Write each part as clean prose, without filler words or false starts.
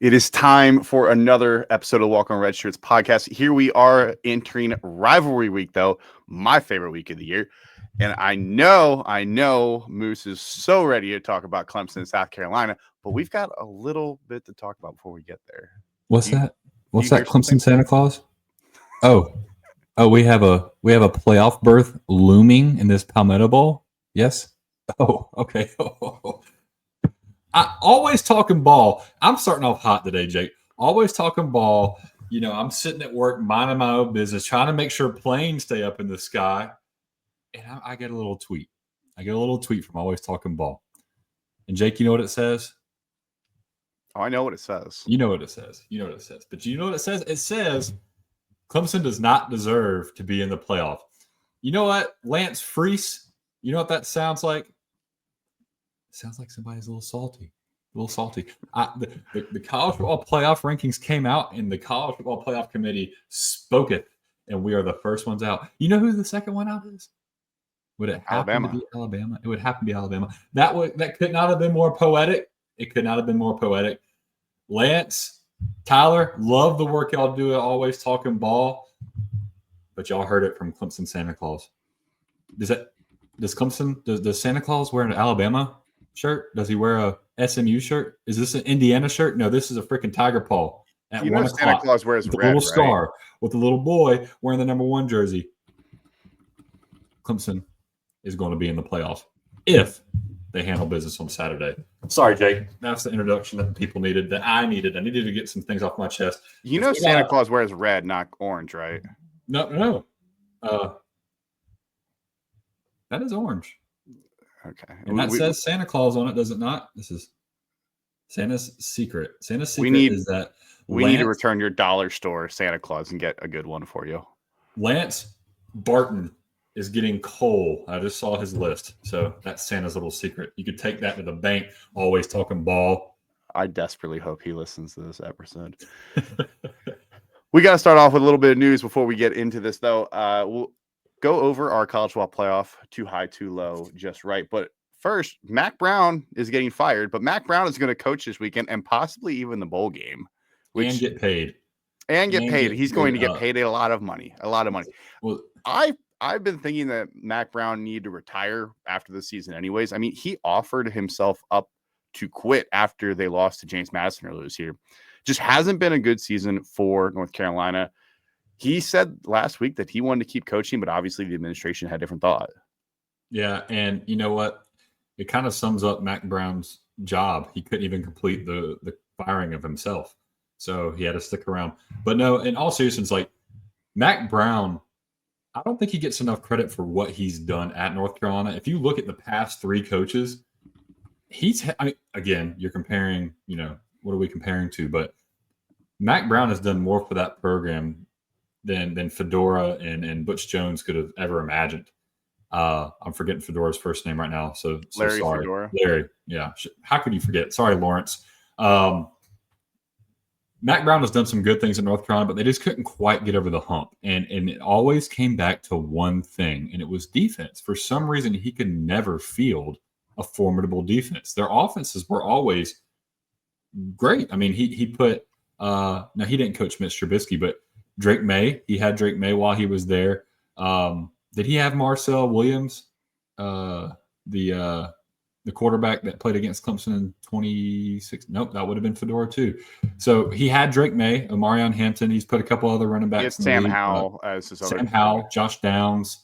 It is time for another episode of Walk on Redshirts podcast. Here we are entering Rivalry Week, though, my favorite week of the year. And I know Moose is so ready to talk about Clemson and South Carolina, but we've got a little bit to talk about before we get there. What's that Clemson Santa Claus? Oh, we have a playoff berth looming in this Palmetto Bowl. Yes. Oh, okay. I always talking ball. I'm starting off hot today, Jake. Always talking ball. You know, I'm sitting at work, minding my own business, trying to make sure planes stay up in the sky. And I get a little tweet. I get a little tweet from Always Talking Ball. And Jake, you know what it says? Oh, I know what it says. You know what it says. But you know what it says? It says Clemson does not deserve to be in the playoff. You know what? Lance Freese, you know what that sounds like? It sounds like somebody's a little salty. The college football playoff rankings came out, and the college football playoff committee spoke it, and we are the first ones out. You know who the second one out is? Would it happen to be Alabama? It would happen to be Alabama. That could not have been more poetic. It could not have been more poetic. Lance, Tyler, love the work y'all do at Always Talking Ball, but y'all heard it from Clemson Santa Claus. Does Santa Claus wear an Alabama shirt? Does he wear a SMU shirt? Is this an Indiana shirt? No, this is a freaking tiger paw. At 1 o'clock, Santa Claus wears with red, a little right? star with a little boy wearing the number 1 jersey. Clemson is going to be in the playoffs if they handle business on Saturday. Sorry, Jake. That's the introduction that people needed, that I needed. I needed to get some things off my chest. You know Santa Claus wears red, not orange, right? No. That is orange. Okay. And that says Santa Claus on it, does it not? This is Santa's secret. Santa's secret is that we need to return your dollar store Santa Claus and get a good one for you. Lance Barton is getting coal. I just saw his list. So that's Santa's little secret. You could take that to the bank, Always Talking Ball. I desperately hope he listens to this episode. We got to start off with a little bit of news before we get into this, though. We'll go over our college football playoff, too high, too low, just right. But first, Mack Brown is getting fired, but Mack Brown is going to coach this weekend and possibly even the bowl game. And get paid. He's going to get paid a lot of money. Well, I've been thinking that Mack Brown needed to retire after the season anyways. I mean, he offered himself up to quit after they lost to James Madison earlier this year. Just hasn't been a good season for North Carolina. He said last week that he wanted to keep coaching, but obviously the administration had a different thought. Yeah, and you know what? It kind of sums up Mack Brown's job. He couldn't even complete the firing of himself. So he had to stick around. But no, in all seriousness, like Mack Brown, I don't think he gets enough credit for what he's done at North Carolina. If you look at the past 3 coaches, again, you're comparing, what are we comparing to? But Mack Brown has done more for that program than Fedora and Butch Jones could have ever imagined. I'm forgetting Fedora's first name right now. So Larry sorry. Fedora. Larry, yeah. How could you forget? Sorry, Lawrence. Mack Brown has done some good things in North Carolina, but they just couldn't quite get over the hump. And it always came back to one thing, and it was defense. For some reason, he could never field a formidable defense. Their offenses were always great. I mean, he put now he didn't coach Mitch Trubisky, but Drake May. He had Drake May while he was there. Did he have Marcel Williams, the quarterback that played against Clemson in 2016? Nope, that would have been Fedora too. So he had Drake May, Omarion Hampton. He's put a couple other running backs. It's Sam Howell as his other. Sam Howell, Josh Downs.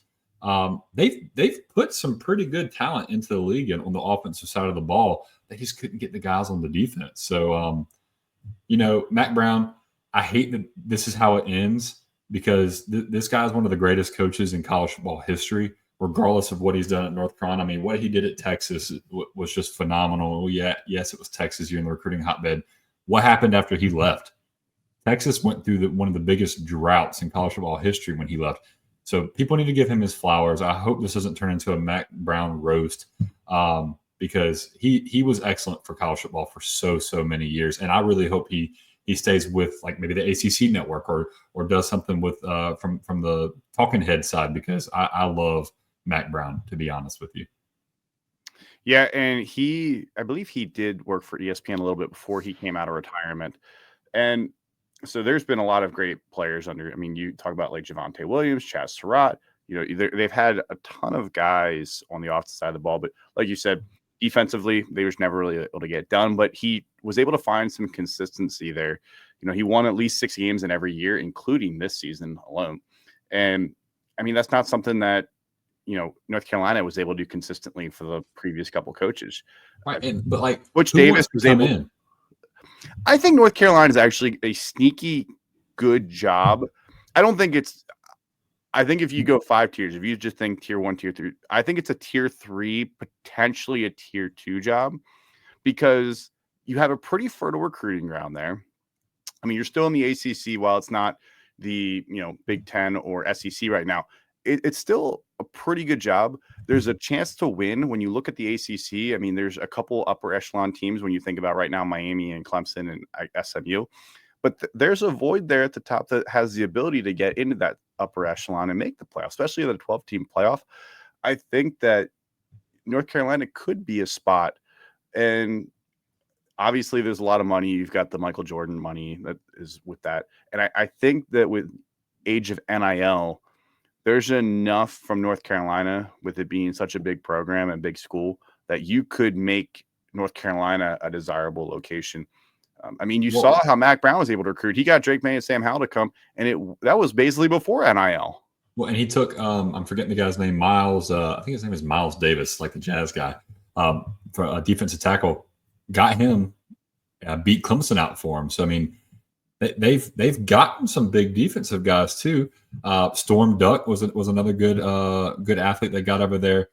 They've put some pretty good talent into the league on the offensive side of the ball. They just couldn't get the guys on the defense. So, Mack Brown, I hate that this is how it ends because this guy is one of the greatest coaches in college football history, regardless of what he's done at North Carolina. I mean, what he did at Texas was just phenomenal. Yeah, yes, it was Texas. You're in the recruiting hotbed. What happened after he left? Texas went through one of the biggest droughts in college football history when he left. So people need to give him his flowers. I hope this doesn't turn into a Mack Brown roast because he was excellent for college football for so many years. And I really hope he stays with like maybe the ACC network or does something with from the talking head side because I love Mack Brown, to be honest with you. Yeah, and I believe he did work for ESPN a little bit before he came out of retirement. And so there's been a lot of great players under. I mean, you talk about like Javonte Williams, Chaz Surratt. They've had a ton of guys on the offensive side of the ball, but like you said, defensively, they was never really able to get it done. But he was able to find some consistency there. He won at least 6 games in every year, including this season alone. And I mean, that's not something that North Carolina was able to do consistently for the previous couple coaches. Right, but like Butch Davis was able in. I think North Carolina is actually a sneaky good job. I think if you go 5 tiers, if you just think tier 1, tier 3, I think it's a tier 3, potentially a tier 2 job, because you have a pretty fertile recruiting ground there. I mean, you're still in the ACC while it's not the Big Ten or SEC right now. It's still a pretty good job. There's a chance to win when you look at the ACC. I mean, there's a couple upper echelon teams when you think about right now, Miami and Clemson and SMU. But there's a void there at the top that has the ability to get into that upper echelon and make the playoff, especially the 12-team playoff. I think that North Carolina could be a spot. And obviously, there's a lot of money. You've got the Michael Jordan money that is with that. And I think that with age of NIL, there's enough from North Carolina, with it being such a big program and big school, that you could make North Carolina a desirable location. I mean, you saw how Mack Brown was able to recruit. He got Drake May and Sam Howell to come, and that was basically before NIL. Well, and he took I'm forgetting the guy's name, Miles. I think his name is Miles Davis, like the Jazz guy, for a defensive tackle. Got him, beat Clemson out for him. So I mean, they've gotten some big defensive guys too. Storm Duck was another good athlete they got over there.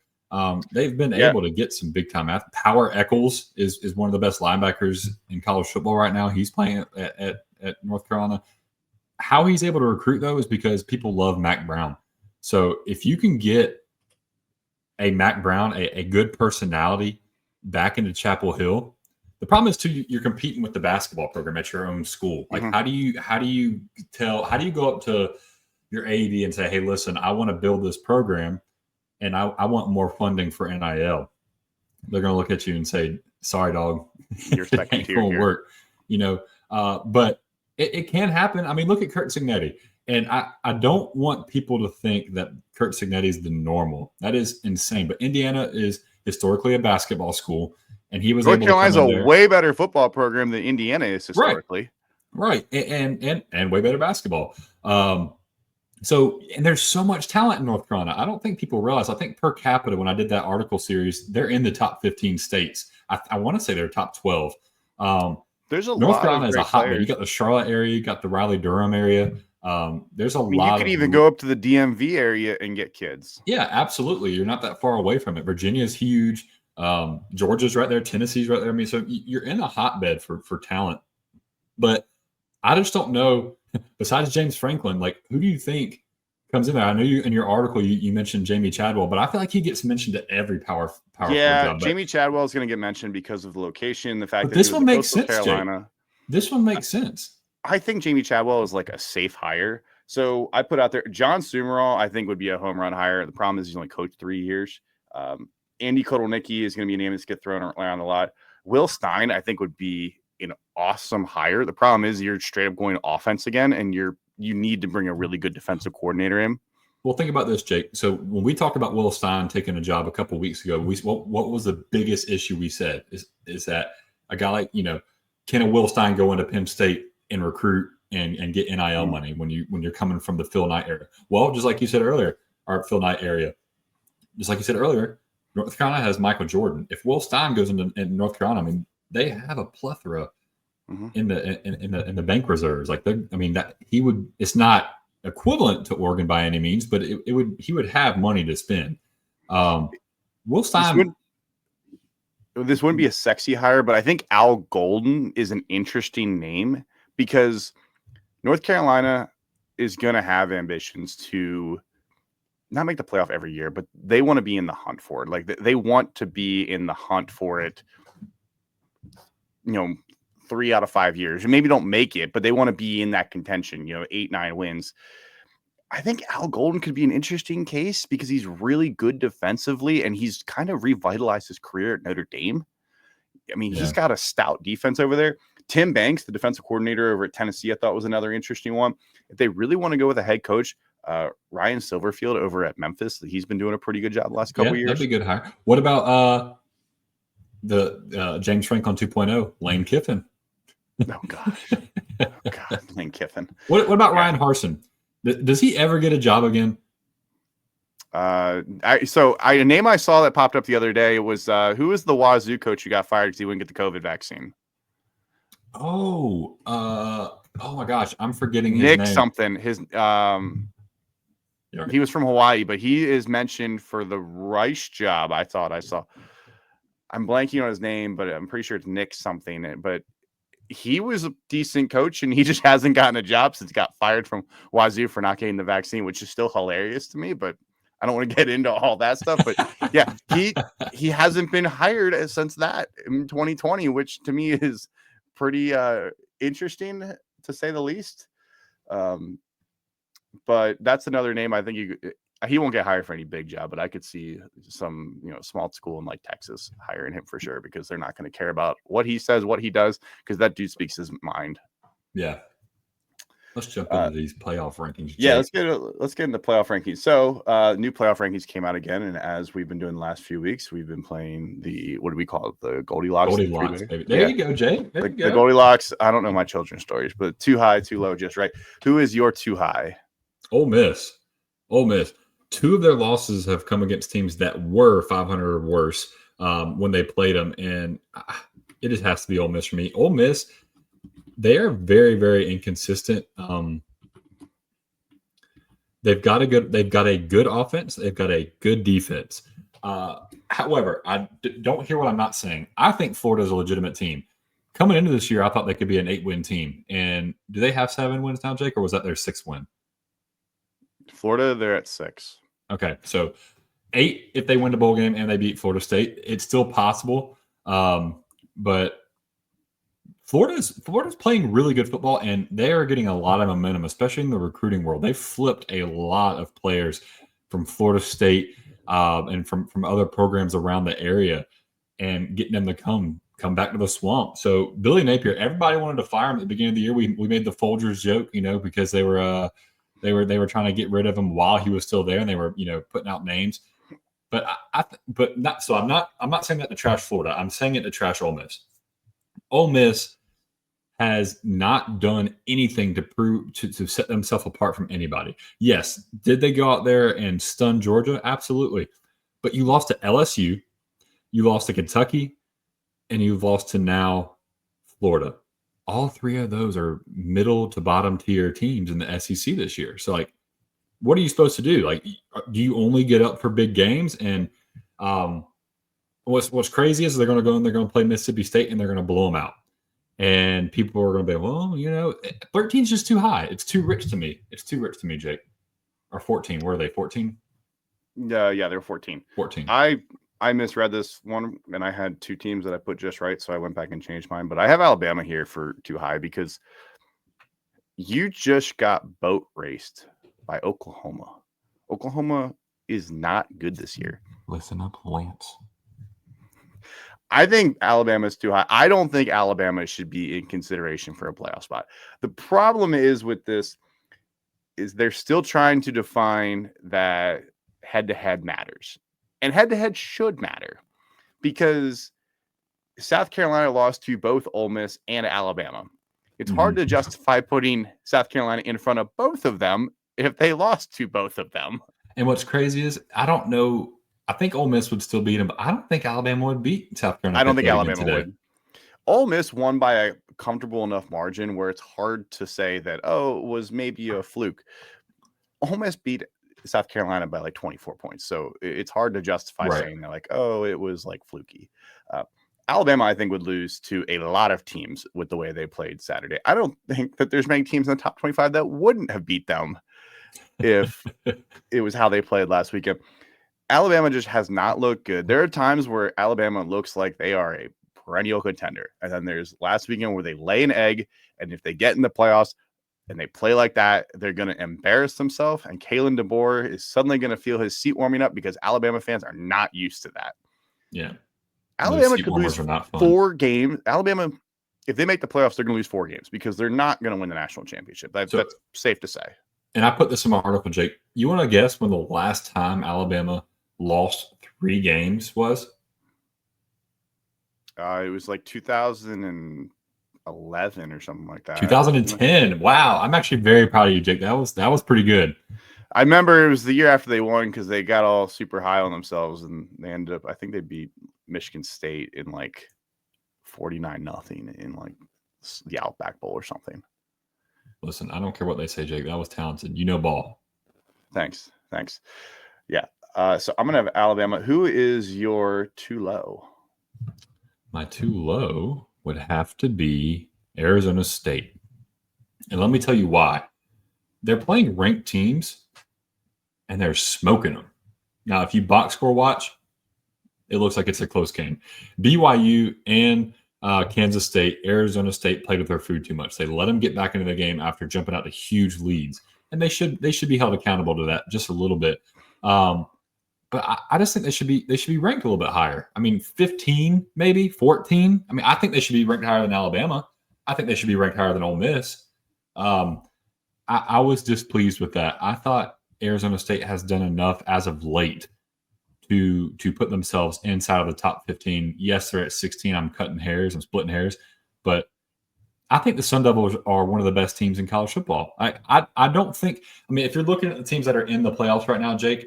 They've been able to get some big time athletes. Power Eccles is one of the best linebackers in college football right now. He's playing at North Carolina. How he's able to recruit though is because people love Mack Brown. So if you can get a Mack Brown, a good personality back into Chapel Hill. The problem is too, you're competing with the basketball program at your own school. Like, how do you go up to your AD and say, hey, listen, I want to build this program and I want more funding for NIL. They're going to look at you and say, sorry, dog, you're second tier won't work, but it can happen. I mean, look at Kurt Cignetti. And I don't want people to think that Kurt Cignetti is the normal. That is insane. But Indiana is historically a basketball school. And he was North able Carolina's to come in a way better football program than Indiana is historically. Right. And way better basketball. So there's so much talent in North Carolina. I don't think people realize. I think per capita, when I did that article series, they're in the top 15 states. I want to say they're top 12. There's a North lot Carolina of is a hotbed. You got the Charlotte area, you got the Raleigh-Durham area. There's a lot. You could even go up to the DMV area and get kids. Yeah, absolutely. You're not that far away from it. Virginia's huge. Georgia's right there. Tennessee's right there. I mean, so you're in a hotbed for talent. But I just don't know. Besides James Franklin, like, who do you think comes in there? I know you in your article you mentioned Jamie Chadwell, but I feel like he gets mentioned at every power job. Jamie Chadwell is going to get mentioned because of the location, the fact that this one makes sense. Carolina. Jake. This one makes sense. I think Jamie Chadwell is like a safe hire. So I put out there John Sumerall, I think would be a home run hire. The problem is he's only coached 3 years. Andy Kotelnicki is going to be a name that's get thrown around a lot. Will Stein, I think, would be an awesome hire. The problem is you're straight up going offense again, and you need to bring a really good defensive coordinator in. Well, think about this, Jake. So when we talked about Will Stein taking a job a couple of weeks ago, what was the biggest issue we said is that a guy like, can a Will Stein go into Penn State and recruit and get NIL money when you're coming from the Phil Knight area? Well, just like you said earlier, North Carolina has Michael Jordan. If Will Stein goes into North Carolina, I mean, they have a plethora in the bank reserves. Like, it's not equivalent to Oregon by any means, but he would have money to spend. Will Stein. This wouldn't be a sexy hire, but I think Al Golden is an interesting name because North Carolina is going to have ambitions to not make the playoff every year, but they want to be in the hunt for it. Like, they want to be in the hunt for it, 3 out of 5 years, and maybe don't make it, but they want to be in that contention, 8-9 wins. I think Al Golden could be an interesting case because he's really good defensively and he's kind of revitalized his career at Notre Dame. I mean, he's got a stout defense over there. Tim Banks, the defensive coordinator over at Tennessee, I thought was another interesting one. If they really want to go with a head coach, Ryan Silverfield over at Memphis, he's been doing a pretty good job the last couple of years. That'd be a good hire. What about the James Franklin 2.0, Lane Kiffin? Oh, gosh. Lane Kiffin. What about Ryan Harsin? Does he ever get a job again? A name I saw that popped up the other day was who was the Wazoo coach who got fired because he wouldn't get the COVID vaccine? Oh my gosh, I'm forgetting his name. Nick something. His he was from Hawaii, but he is mentioned for the Rice job. I thought I saw. I'm blanking on his name, but I'm pretty sure it's Nick something. But he was a decent coach, and he just hasn't gotten a job since he got fired from Wazoo for not getting the vaccine, which is still hilarious to me. But I don't want to get into all that stuff. But yeah, he hasn't been hired since that in 2020, which to me is pretty interesting to say the least. But that's another name I think he won't get hired for any big job, but I could see some, small school in like Texas hiring him for sure because they're not going to care about what he says, what he does, because that dude speaks his mind. Yeah. Let's jump into these playoff rankings. Jake. Yeah, let's get into playoff rankings. So, new playoff rankings came out again, and as we've been doing the last few weeks, we've been playing what do we call it? The Goldilocks. Goldilocks, baby. There you go, Jay. The Goldilocks. I don't know my children's stories, but too high, too low, just right. Who is your too high? Ole Miss. 2 of their losses have come against teams that were 500 or worse when they played them, and it just has to be Ole Miss for me. Ole Miss, they are very, very inconsistent. They've got a good offense. They've got a good defense. However, I don't hear what I'm not saying. I think Florida's a legitimate team. Coming into this year, I thought they could be an 8-win team. And do they have 7 wins now, Jake, or was that their 6th win? Florida, they're at 6. Okay, so 8 if they win the bowl game and they beat Florida State. It's still possible, but Florida's playing really good football, and they are getting a lot of momentum, especially in the recruiting world. They flipped a lot of players from Florida State and from other programs around the area, and getting them to come back to the swamp. So Billy Napier, everybody wanted to fire him at the beginning of the year. We made the Folgers joke, because they were trying to get rid of him while he was still there, and they were putting out names. But I'm not saying that to trash Florida. I'm saying it to trash Ole Miss. Ole Miss has not done anything to prove to set themselves apart from anybody. Yes, did they go out there and stun Georgia? Absolutely. But you lost to LSU, you lost to Kentucky, and you've lost to now Florida. All 3 of those are middle to bottom tier teams in the SEC this year. So, what are you supposed to do? Do you only get up for big games? And what's crazy is they're going to go and they're going to play Mississippi State and they're going to blow them out. And people are going to be, well, 13 is just too high. It's too rich to me. It's too rich to me, Jake. Or 14. Where are they? 14? Yeah, they're 14. 14. I misread this one, and I had 2 teams that I put just right, so I went back and changed mine. But I have Alabama here for too high because you just got boat raced by Oklahoma. Oklahoma is not good this year. Listen up, Lance. I think Alabama is too high. I don't think Alabama should be in consideration for a playoff spot. The problem is with this is they're still trying to define that head-to-head matters. And head-to-head should matter because South Carolina lost to both Ole Miss and Alabama. It's hard to justify putting South Carolina in front of both of them if they lost to both of them. And what's crazy is I don't know. I think Ole Miss would still beat them, but I don't think Alabama would beat South Carolina. I don't think Alabama would. Ole Miss won by a comfortable enough margin where it's hard to say that, it was maybe a fluke. Ole Miss beat South Carolina by 24 points. So it's hard to justify saying that it was fluky. Alabama, I think, would lose to a lot of teams with the way they played Saturday. I don't think that there's many teams in the top 25 that wouldn't have beat them if it was how they played last weekend. Alabama just has not looked good. There are times where Alabama looks like they are a perennial contender. And then there's last weekend where they lay an egg. And if they get in the playoffs, and they play like that, they're going to embarrass themselves. And Kalen DeBoer is suddenly going to feel his seat warming up because Alabama fans are not used to that. Yeah. Alabama could lose 4 games. Alabama, if they make the playoffs, they're going to lose 4 games because they're not going to win the national championship. That's safe to say. And I put this in my article, Jake. You want to guess when the last time Alabama lost 3 games was? It was like 2011 or something like that. 2010. Wow. I'm actually very proud of you, Jake. That was pretty good. I remember it was the year after they won because they got all super high on themselves and they ended up, I think they beat Michigan State in like 49-0 in like the Outback Bowl or something. Listen, I don't care what they say, Jake. That was talented. You know ball. Thanks. Yeah. So I'm going to have Alabama. Who is your too low? My too low would have to be Arizona State. And let me tell you why. They're playing ranked teams, and they're smoking them. Now, if you box score watch, it looks like it's a close game. BYU and Kansas State, Arizona State played with their food too much. They let them get back into the game after jumping out to huge leads, and they should be held accountable to that just a little bit. But I just think they should be ranked a little bit higher. I mean, 15, maybe 14. I mean, I think they should be ranked higher than Alabama. I think they should be ranked higher than Ole Miss. I was displeased with that. I thought Arizona State has done enough as of late to put themselves inside of the top 15. Yes, they're at 16. I'm splitting hairs, but I think the Sun Devils are one of the best teams in college football. I don't think. I mean, if you're looking at the teams that are in the playoffs right now, Jake,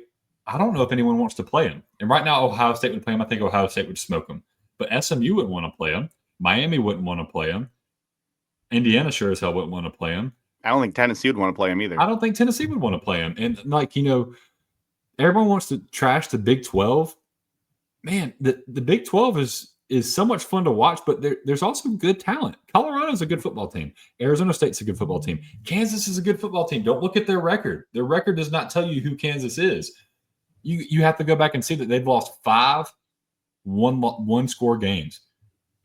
I don't know if anyone wants to play them. And right now, Ohio State would play them. I think Ohio State would smoke them. But SMU wouldn't want to play them. Miami wouldn't want to play them. Indiana sure as hell wouldn't want to play them. I don't think Tennessee would want to play them either. I don't think Tennessee would want to play them. And everyone wants to trash the Big 12. Man, the Big 12 is so much fun to watch, but there's also good talent. Colorado's a good football team. Arizona State's a good football team. Kansas is a good football team. Don't look at their record. Their record does not tell you who Kansas is. You have to go back and see that they've lost 5 one-score games.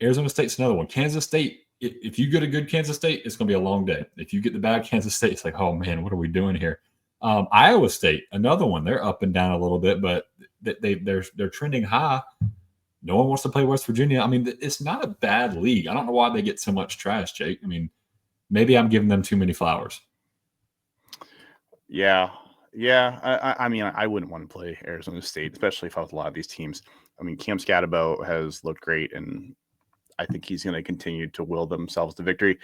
Arizona State's another one. Kansas State, if you get a good Kansas State, it's going to be a long day. If you get the bad Kansas State, it's like, oh, man, what are we doing here? Iowa State, another one. They're up and down a little bit, but they're trending high. No one wants to play West Virginia. I mean, it's not a bad league. I don't know why they get so much trash, Jake. I mean, maybe I'm giving them too many flowers. Yeah. I mean, I wouldn't want to play Arizona State, especially if I was a lot of these teams. I mean, Cam Scatterbo has looked great, and I think he's going to continue to will themselves to victory.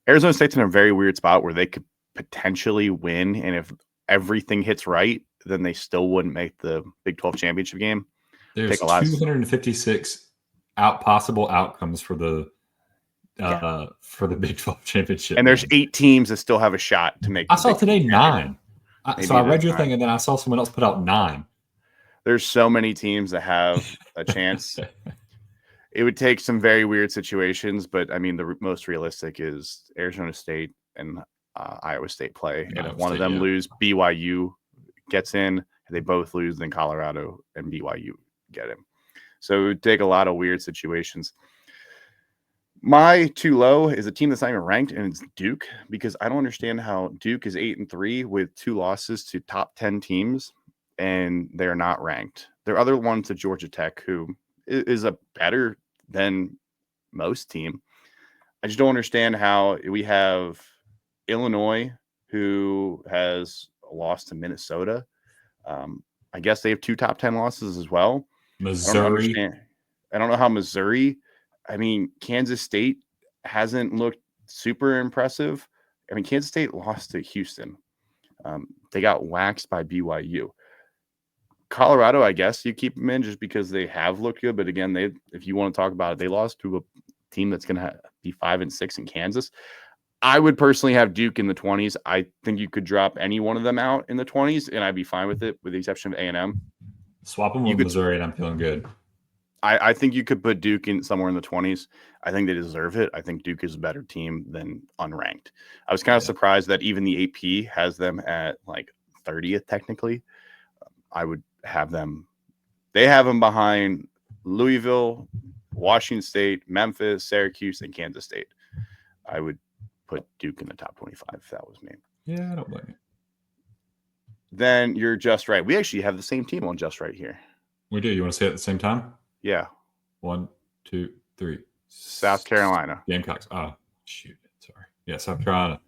Arizona State's in a very weird spot where they could potentially win, and if everything hits right, then they still wouldn't make the Big 12 championship game. There's 256 possible outcomes for the Big 12 championship. And there's 8 teams that still have a shot to make. I saw today 9. So I read your thing, and then I saw someone else put out 9. There's so many teams that have a chance. It would take some very weird situations, but I mean, the most realistic is Arizona State and Iowa State play. And if one of them lose, BYU gets in. If they both lose, then Colorado and BYU get in. So it would take a lot of weird situations. My too low is a team that's not even ranked, and it's Duke, because I don't understand how Duke is 8-3 with 2 losses to top 10 teams, and they're not ranked. There are other ones to Georgia Tech, who is a better than most team. I just don't understand how we have Illinois, who has lost to Minnesota. I guess they have 2 top 10 losses as well. Missouri. I don't know how Missouri. I mean, Kansas State hasn't looked super impressive. I mean, Kansas State lost to Houston. They got waxed by BYU. Colorado, I guess you keep them in just because they have looked good. But again, if you want to talk about it, they lost to a team that's going to be 5-6 in Kansas. I would personally have Duke in the 20s. I think you could drop any one of them out in the 20s, and I'd be fine with it, with the exception of A&M. Swap them with Missouri, and I'm feeling good. I think you could put Duke in somewhere in the 20s. I think they deserve it. I think Duke is a better team than unranked. I was kind of surprised that even the AP has them at like 30th technically. I would have them. They have them behind Louisville, Washington State, Memphis, Syracuse, and Kansas State. I would put Duke in the top 25 if that was me. Yeah, I don't blame you. Then you're just right. We actually have the same team on just right here. We do. You want to say it at the same time? Yeah. 1, 2, 3. South Carolina. Gamecocks. Oh, shoot. Sorry. Yeah, South Carolina.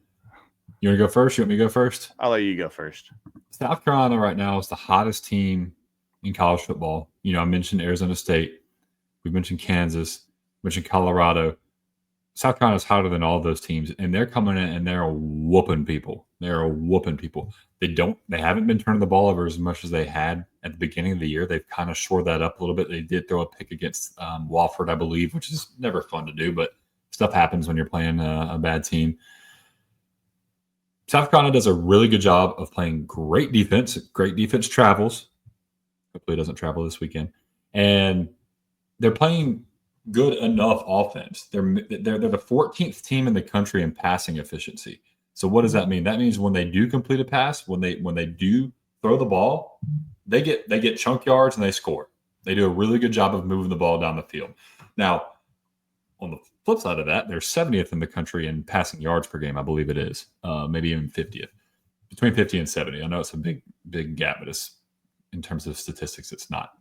You want to go first? You want me to go first? I'll let you go first. South Carolina right now is the hottest team in college football. I mentioned Arizona State. We mentioned Kansas. Mentioned Colorado. South Carolina is hotter than all those teams, and they're coming in and they're whooping people. They haven't been turning the ball over as much as they had at the beginning of the year. They've kind of shored that up a little bit. They did throw a pick against Wofford, I believe, which is never fun to do, but stuff happens when you're playing a bad team. South Carolina does a really good job of playing great defense. Great defense travels. Hopefully it doesn't travel this weekend. And they're playing good enough offense. They're the 14th team in the country in passing efficiency. So what does that mean? That means when they do complete a pass, when they do throw the ball, they get chunk yards and they score. They do a really good job of moving the ball down the field. Now, on the flip side of that, they're 70th in the country in passing yards per game, I believe it is. Maybe even 50th. Between 50 and 70. I know it's a big gap, but it's in terms of statistics, it's not.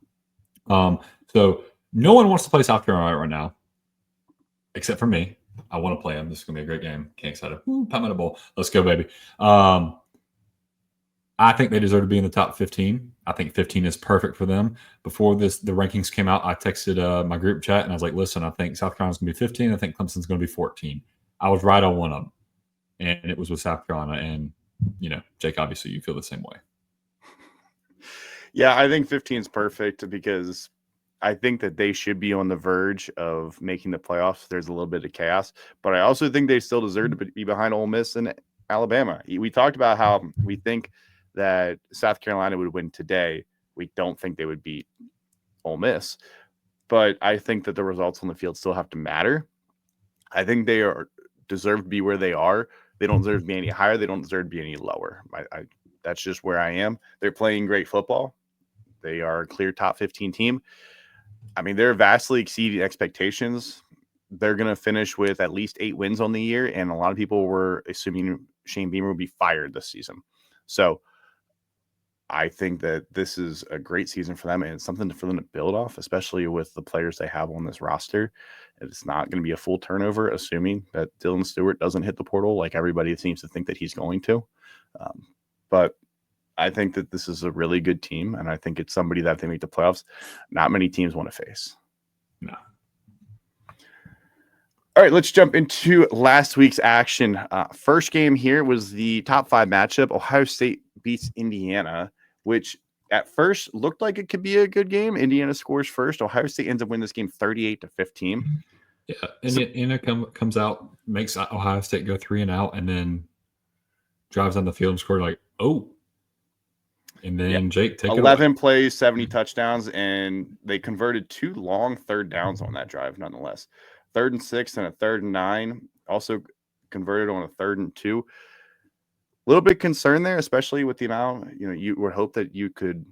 So no one wants to play South Carolina right now, except for me. I want to play them. This is going to be a great game. Can't excited. Pop in a bowl. Let's go, baby. I think they deserve to be in the top 15. I think 15 is perfect for them. Before the rankings came out, I texted my group chat, and I was like, listen, I think South Carolina's going to be 15. I think Clemson's going to be 14. I was right on one of them, and it was with South Carolina. And, Jake, obviously you feel the same way. Yeah, I think 15 is perfect because I think that they should be on the verge of making the playoffs. There's a little bit of chaos, but I also think they still deserve to be behind Ole Miss and Alabama. We talked about how we think that South Carolina would win today. We don't think they would beat Ole Miss, but I think that the results on the field still have to matter. I think they deserve to be where they are. They don't deserve to be any higher. They don't deserve to be any lower. That's just where I am. They're playing great football. They are a clear top 15 team. I mean, they're vastly exceeding expectations. They're going to finish with at least 8 wins on the year, and a lot of people were assuming Shane Beamer would be fired this season. So I think that this is a great season for them and something for them to build off, especially with the players they have on this roster. It's not going to be a full turnover, assuming that Dylan Stewart doesn't hit the portal like everybody seems to think that he's going to. But I think that this is a really good team, and I think it's somebody that if they make the playoffs, not many teams want to face. No. All right, let's jump into last week's action. First game here was the top 5 matchup. Ohio State beats Indiana, which at first looked like it could be a good game. Indiana scores first. Ohio State ends up winning this game 38-15. Yeah, Indiana comes out, makes Ohio State go 3 and out, and then drives on the field and scores and then Jake, take 11 plays, 70 touchdowns, and they converted 2 long third downs on that drive, nonetheless. 3rd and 6 and a 3rd and 9. Also converted on a 3rd and 2. A little bit concerned there, especially with the amount, you would hope that you could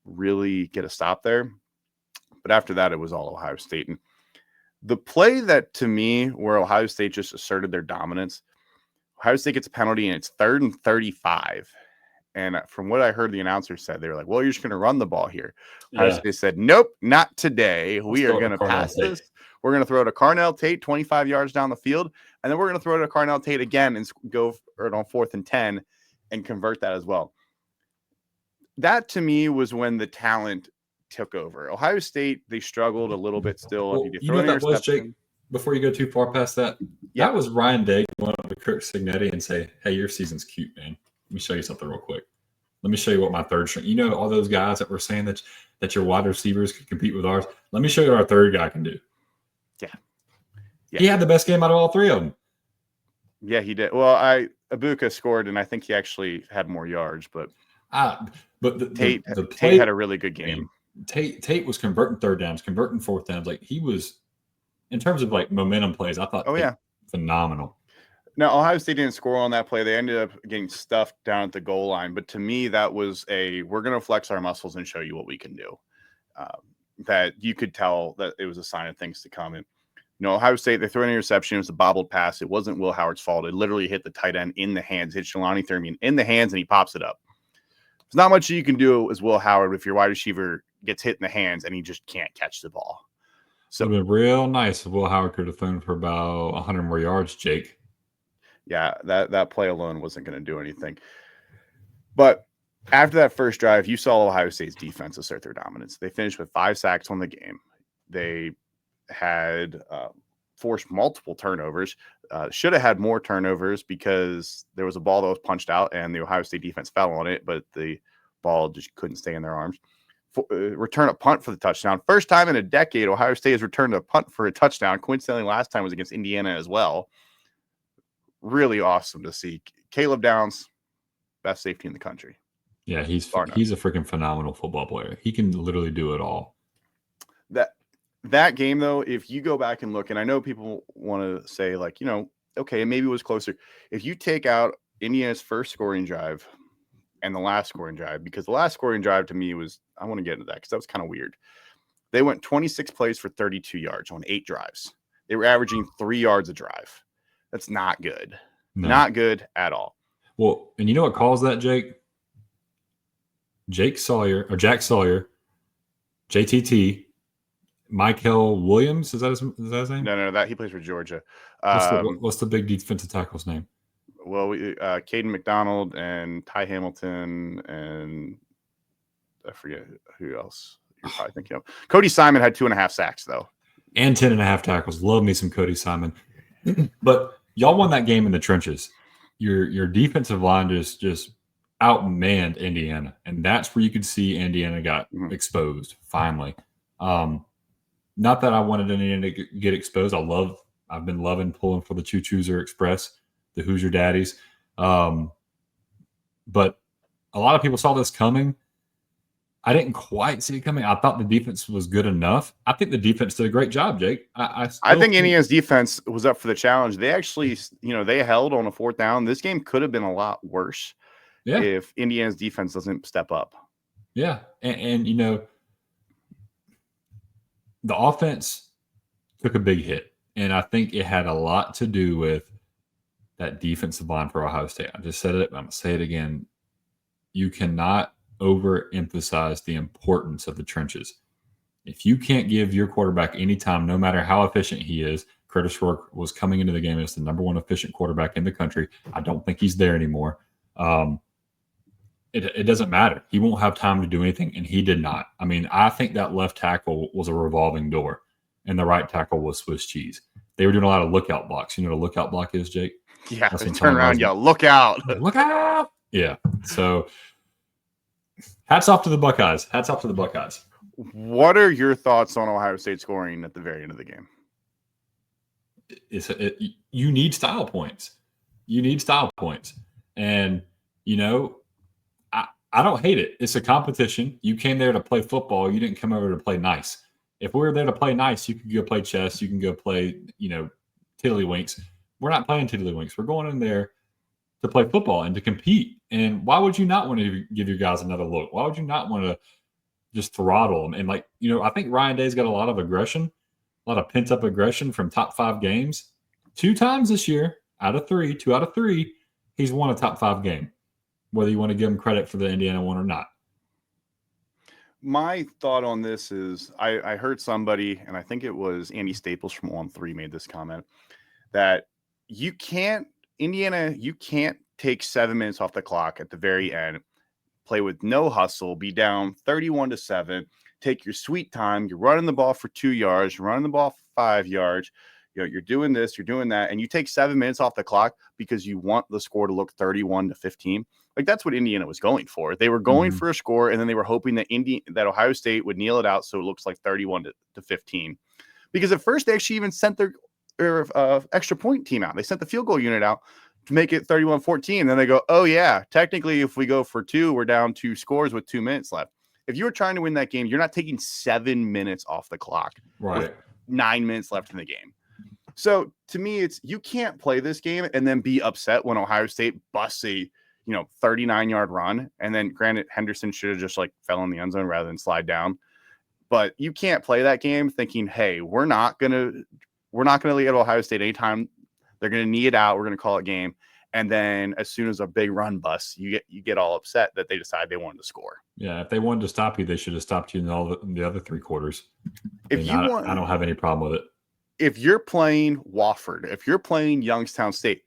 really get a stop there. But after that, it was all Ohio State. And the play that, to me, where Ohio State just asserted their dominance, Ohio State gets a penalty, and it's 3rd and 35. And from what I heard the announcer said, they were like, well, you're just going to run the ball here. Ohio State said, nope, not today. We are going to pass this. We're going to throw it to Carnell Tate 25 yards down the field, and then we're going to throw it to Carnell Tate again and go on 4th and 10 and convert that as well. That, to me, was when the talent took over. Ohio State, they struggled a little bit still. Well, you know what that was, Jake? Before you go too far past that, that was Ryan Day going up to Kirk Cignetti and say, hey, your season's cute, man. Let me show you something real quick. Let me show you what my third string. All those guys that were saying that your wide receivers could compete with ours. Let me show you what our third guy can do. Yeah. He had the best game out of all 3 of them. Yeah, he did. Well, Ibuka scored, and I think he actually had more yards, but Tate had a really good game. Tate was converting 3rd downs, converting 4th downs. He was, in terms of momentum plays, I thought phenomenal. Now, Ohio State didn't score on that play. They ended up getting stuffed down at the goal line. But to me, that was we're going to flex our muscles and show you what we can do. That you could tell that it was a sign of things to come. And Ohio State, they threw an interception. It was a bobbled pass. It wasn't Will Howard's fault. It literally hit the tight end in the hands, hit Shalani Thurman in the hands, and he pops it up. There's not much you can do as Will Howard if your wide receiver gets hit in the hands and he just can't catch the ball. So it would have been real nice if Will Howard could have thrown for about 100 more yards, Jake. Yeah, that play alone wasn't going to do anything. But after that first drive, you saw Ohio State's defense assert their dominance. They finished with 5 sacks on the game. They had forced multiple turnovers. Should have had more turnovers because there was a ball that was punched out and the Ohio State defense fell on it, but the ball just couldn't stay in their arms. Return a punt for the touchdown. First time in a decade, Ohio State has returned a punt for a touchdown. Coincidentally, last time was against Indiana as well. Really awesome to see. Caleb Downs, best safety in the country. Yeah, he's a freaking phenomenal football player. He can literally do it all. That game, though, if you go back and look, and I know people want to say, like, okay, maybe it was closer. If you take out Indiana's first scoring drive and the last scoring drive, because the last scoring drive to me was, I want to get into that because that was kind of weird. They went 26 plays for 32 yards on 8 drives. They were averaging 3 yards a drive. That's not good. No. Not good at all. Well, and you know what caused that, Jake? Jack Sawyer, JTT, Michael Williams. Is that his name? No, that he plays for Georgia. What's the big defensive tackle's name? Well, Caden McDonald and Ty Hamilton, and I forget who else you're probably thinking of. Cody Simon had 2.5 sacks, though. And 10.5 tackles. Love me some Cody Simon. But y'all won that game in the trenches. Your defensive line just outmanned Indiana, and that's where you could see Indiana got exposed finally. Not that I wanted Indiana to get exposed. I've been loving pulling for the Choo Chooser Express, the Hoosier Daddies. But a lot of people saw this coming. I didn't quite see it coming. I thought the defense was good enough. I think the defense did a great job, Jake. I think Indiana's defense was up for the challenge. They actually, they held on a 4th down. This game could have been a lot worse if Indiana's defense doesn't step up. Yeah. And the offense took a big hit. And I think it had a lot to do with that defensive line for Ohio State. I just said it, but I'm going to say it again. You cannot overemphasize the importance of the trenches. If you can't give your quarterback any time, no matter how efficient he is, Curtis Rourke was coming into the game as the number 1 efficient quarterback in the country. I don't think he's there anymore. It doesn't matter. He won't have time to do anything, and he did not. I mean, I think that left tackle was a revolving door, and the right tackle was Swiss cheese. They were doing a lot of lookout blocks. You know what a lookout block is, Jake? Yeah, turn around, yell, look out. Look out. Yeah, so hats off to the Buckeyes. What are your thoughts on Ohio State scoring at the very end of the game? You need style points. And, I don't hate it. It's a competition. You came there to play football. You didn't come over to play nice. If we were there to play nice, you could go play chess. You can go play, tiddlywinks. We're not playing tiddlywinks. We're going in there to play football and to compete. And why would you not want to give your guys another look? Why would you not want to just throttle them? And I think Ryan Day's got a lot of aggression, a lot of pent up aggression from top 5 games. 2 times this year, 2 out of 3, he's won a top 5 game, whether you want to give him credit for the Indiana one or not. My thought on this is I heard somebody, and I think it was Andy Staples from On 3 made this comment, that you can't take 7 minutes off the clock at the very end, play with no hustle, be down 31-7, take your sweet time. You're running the ball for 2 yards, you're running the ball for 5 yards. You're doing this, you're doing that, and you take 7 minutes off the clock because you want the score to look 31-15. Like, that's what Indiana was going for. They were going for a score, and then they were hoping that that Ohio State would kneel it out so it looks like 31-15. Because at first they actually even sent their extra point team out. They sent the field goal unit out to make it 31-14. And then they go, oh yeah, technically if we go for 2, we're down 2 scores with 2 minutes left. If you were trying to win that game, you're not taking 7 minutes off the clock. Right. With 9 minutes left in the game. So to me, you can't play this game and then be upset when Ohio State busts a 39-yard run. And then granted, Henderson should have just fell in the end zone rather than slide down. But you can't play that game thinking, hey, we're not gonna we're not going to leave Ohio State anytime. They're going to knee it out. We're going to call it game. And then as soon as a big run busts, you get all upset that they decide they wanted to score. Yeah, if they wanted to stop you, they should have stopped you in the other 3 quarters. I don't have any problem with it. If you're playing Wofford, if you're playing Youngstown State,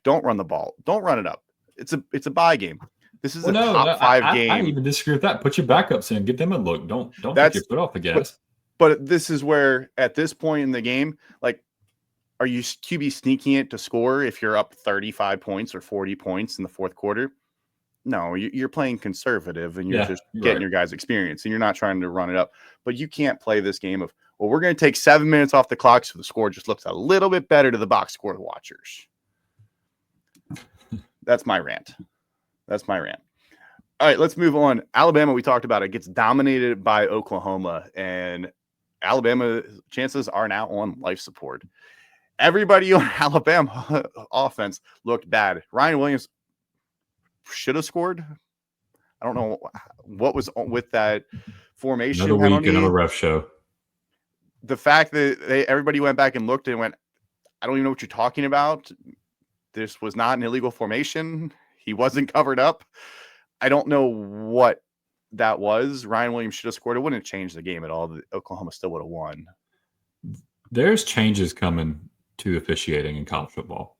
don't run the ball. Don't run it up. It's a bye game. This is top 5 game. I even disagree with that. Put your backups in. Get them a look. Don't take your foot off the gas. But this is where, at this point in the game, like, are you QB sneaking it to score if you're up 35 points or 40 points in the fourth quarter? No, you're playing conservative and you're just getting your guys' experience and you're not trying to run it up. But you can't play this game of, well, we're going to take 7 minutes off the clock so the score just looks a little bit better to the box score watchers. That's my rant. All right, let's move on. Alabama, we talked about it, gets dominated by Oklahoma, and Alabama chances are now on life support. Everybody on Alabama offense looked bad. Ryan Williams should have scored. I don't know what was with that formation. Another week, another ref show. The fact that everybody went back and looked and went, I don't even know what you're talking about. This was not an illegal formation. He wasn't covered up. I don't know what that was. Ryan Williams should have scored. It wouldn't have changed the game at all. Oklahoma still would have won. There's changes coming to officiating in college football.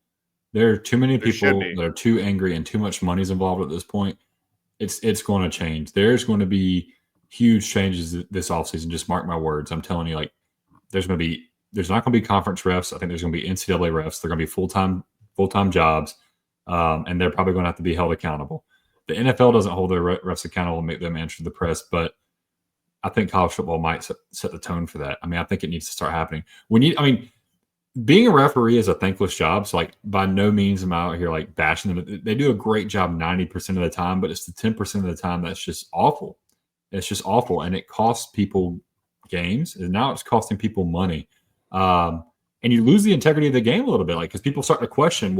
There are too many people that are too angry and too much money's involved at this point. It's going to change. There's going to be huge changes this offseason. Just mark my words. I'm telling you, like, there's not going to be conference refs. I think there's going to be NCAA refs. They're going to be full-time jobs, and they're probably going to have to be held accountable. The NFL doesn't hold their refs accountable and make them answer to the press, but I think college football might set the tone for that. I mean, I think it needs to start happening. Being a referee is a thankless job. So, like, by no means am I out here like bashing them. They do a great job 90% of the time, but it's the 10% of the time that's just awful. It's just awful, and it costs people games, and now it's costing people money. And you lose the integrity of the game a little bit, like, because people start to question,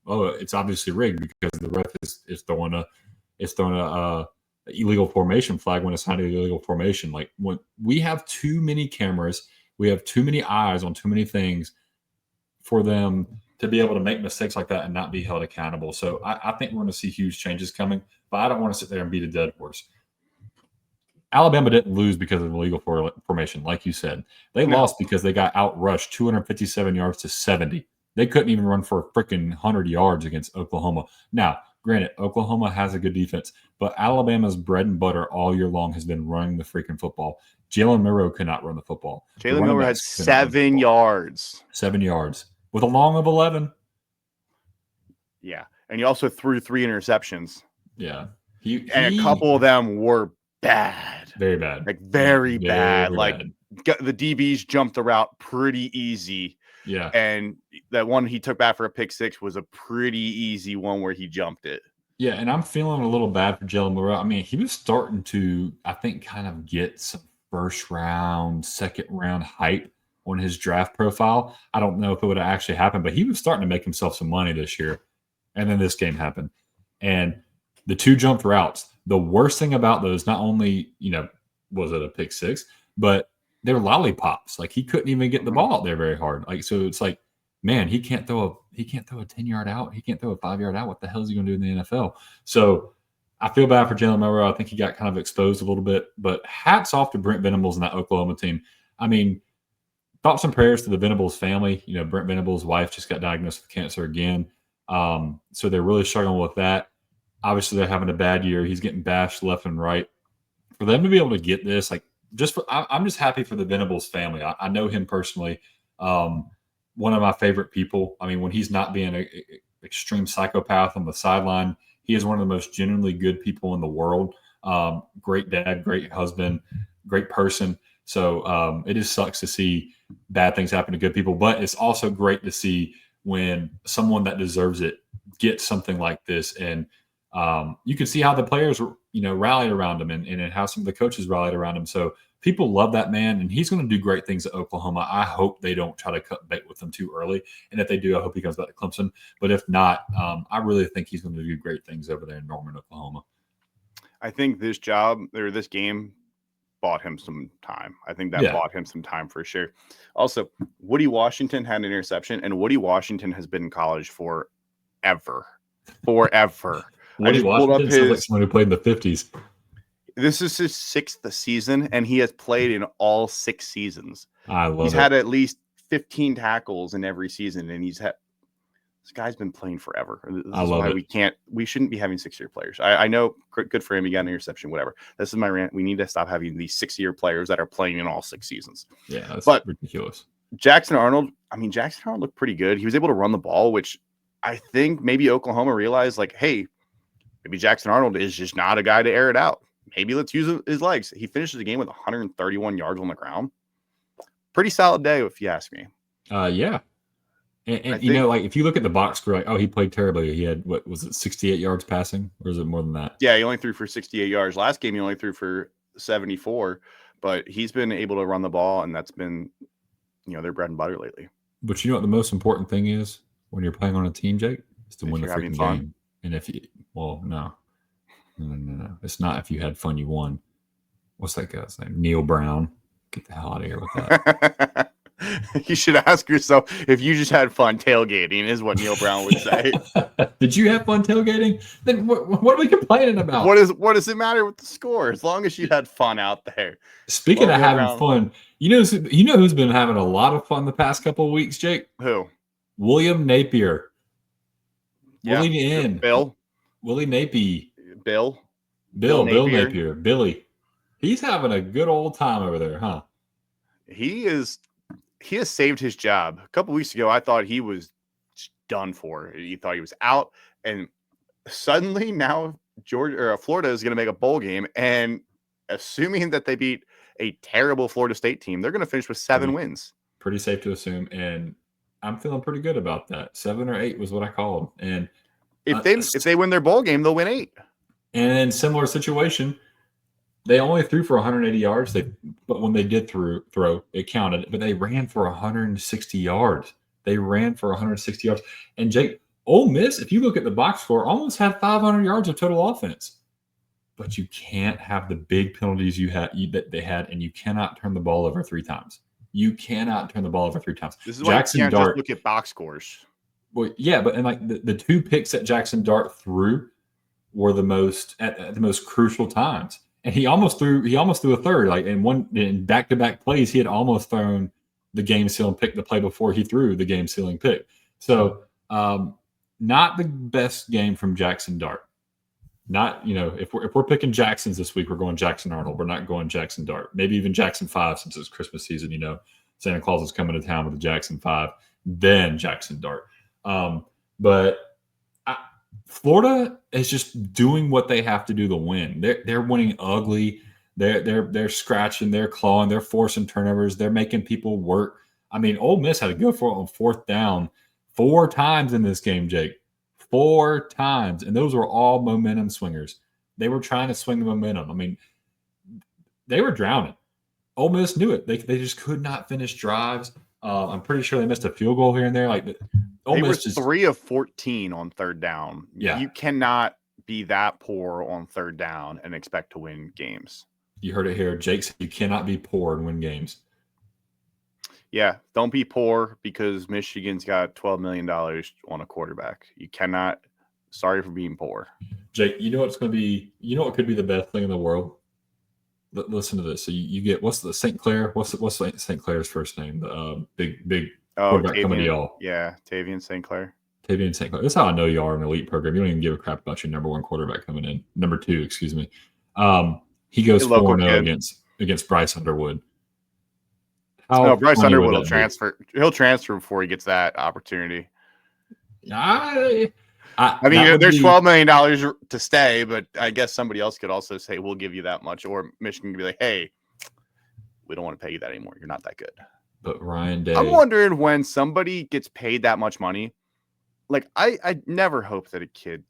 it's obviously rigged because the ref is throwing a illegal formation flag when it's not an illegal formation. Like, when we have too many cameras, we have too many eyes on too many things for them to be able to make mistakes like that and not be held accountable. So I think we're going to see huge changes coming, but I don't want to sit there and beat a dead horse. Alabama didn't lose because of illegal formation, like you said. They lost because they got outrushed 257 yards to 70. They couldn't even run for a freaking 100 yards against Oklahoma. Now, granted, Oklahoma has a good defense, but Alabama's bread and butter all year long has been running the freaking football. Jalen Milroe could not run the football. Jalen Milroe had 7 yards. 7 yards with a long of 11. Yeah, and he also threw 3 interceptions. Yeah. And a couple of them were bad. Very bad. Like, very bad. Like, the DBs jumped the route pretty easy. Yeah. And that one he took back for a pick 6 was a pretty easy one where he jumped it. Yeah, and I'm feeling a little bad for Jalen Milroe. I mean, he was starting to, I think, kind of get some first round, second round hype on his draft profile. I don't know if it would have actually happened, but he was starting to make himself some money this year. And then this game happened. And the 2 jumped routes, the worst thing about those, not only, was it a pick 6, but they're lollipops. Like, he couldn't even get the ball out there very hard. Like, so it's like, man, he can't throw a 10-yard out. He can't throw a 5-yard out. What the hell is he going to do in the NFL? So I feel bad for Jalen Milroe. I think he got kind of exposed a little bit, but hats off to Brent Venables and that Oklahoma team. I mean, thoughts and prayers to the Venables family. Brent Venables' wife just got diagnosed with cancer again. So they're really struggling with that. Obviously, they're having a bad year. He's getting bashed left and right. For them to be able to get this, I'm just happy for the Venables family. I know him personally. One of my favorite people. I mean, when he's not being an extreme psychopath on the sideline, he is one of the most genuinely good people in the world. Great dad, great husband, great person. So it just sucks to see bad things happen to good people, but it's also great to see when someone that deserves it gets something like this. And you can see how the players, rallied around him and how some of the coaches rallied around him. So people love that man, and he's going to do great things at Oklahoma. I hope they don't try to cut bait with him too early. And if they do, I hope he comes back to Clemson. But if not, I really think he's going to do great things over there in Norman, Oklahoma. I think this job or this game bought him some time. I think that bought him some time for sure. Also, Woody Washington had an interception, and Woody Washington has been in college forever. Woody Washington sounds like someone who played in the 50s. This is his 6th season, and he has played in all 6 seasons. He's had at least 15 tackles in every season, and this guy's been playing forever. This is why we shouldn't be having 6-year players. I know, good for him. He got an interception, whatever. This is my rant. We need to stop having these 6-year players that are playing in all 6 seasons. Yeah, that's ridiculous. Jackson Arnold looked pretty good. He was able to run the ball, which I think maybe Oklahoma realized, like, hey, maybe Jackson Arnold is just not a guy to air it out. Maybe let's use his legs. He finishes the game with 131 yards on the ground. Pretty solid day, if you ask me. Yeah. And you know, like, if you look at the box score, like, oh, he played terribly. He had, 68 yards passing? Or is it more than that? Yeah, he only threw for 68 yards. Last game, he only threw for 74. But he's been able to run the ball, and that's been, their bread and butter lately. But you know what the most important thing is when you're playing on a team, Jake? Is to win the freaking game. And if you, no. It's not if you had fun, you won. What's that guy's name? Neil Brown. Get the hell out of here with that. You should ask yourself if you just had fun tailgating, is what Neil Brown would say. Did you have fun tailgating? Then what are we complaining about? What does it matter with the score? As long as you had fun out there. Speaking of having fun, you know who's been having a lot of fun the past couple of weeks, Jake? Who? William Napier. Yeah. Willie Napier. Bill Napier. Billy. He's having a good old time over there, huh? He has saved his job. A couple weeks ago, I thought he was done for. He thought he was out, and suddenly now Florida is going to make a bowl game, and assuming that they beat a terrible Florida State team, they're going to finish with 7 wins. Pretty safe to assume, and I'm feeling pretty good about that. 7 or 8 was what I called, and if they win their bowl game, they'll win 8. And in similar situation, they only threw for 180 yards. But when they did throw, it counted. But they ran for 160 yards. And Jake, Ole Miss, if you look at the box score, almost had 500 yards of total offense. But you can't have the big penalties that they had, and you cannot turn the ball over 3 times. This is why Jackson Dart, just look at box scores. Well, yeah, but the 2 picks that Jackson Dart threw were the most at the most crucial times. And he almost threw a third. Like in back-to-back plays, he had almost thrown the game-sealing pick the play before he threw the game-sealing pick. So not the best game from Jackson Dart. Not, if we're picking Jacksons this week, we're going Jackson Arnold. We're not going Jackson Dart. Maybe even Jackson 5 since it's Christmas season. Santa Claus is coming to town with a Jackson 5, then Jackson Dart. But Florida is just doing what they have to do to win. They're winning ugly. They're scratching, they're clawing, they're forcing turnovers, they're making people work. I mean, Ole Miss had to go for it on 4th down 4 times in this game, Jake. 4 times, and those were all momentum swingers. They were trying to swing the momentum. I mean, they were drowning. Ole Miss knew it. They just could not finish drives. I'm pretty sure they missed a field goal here and there. Ole Miss was 3 of 14 on 3rd down. Yeah. You cannot be that poor on 3rd down and expect to win games. You heard it here. Jake said you cannot be poor and win games. Yeah, don't be poor because Michigan's got $12 million on a quarterback. You cannot. Sorry for being poor. Jake, you know what could be the best thing in the world? Listen to this. So you get what's St. Clair? What's St. Clair's first name? The big quarterback coming to y'all. Yeah, Tavian St. Clair. Tavian St. Clair. That's how I know you are an elite program. You don't even give a crap about your number 1 quarterback coming in. Number 2, excuse me. He goes 4-0 against Bryce Underwood. Bryce Underwood will transfer. He'll transfer before he gets that opportunity. I mean, there's $12 million to stay, but I guess somebody else could also say, we'll give you that much. Or Michigan could be like, hey, we don't want to pay you that anymore. You're not that good. But Ryan Day. I'm wondering when somebody gets paid that much money, like I never hope that a kid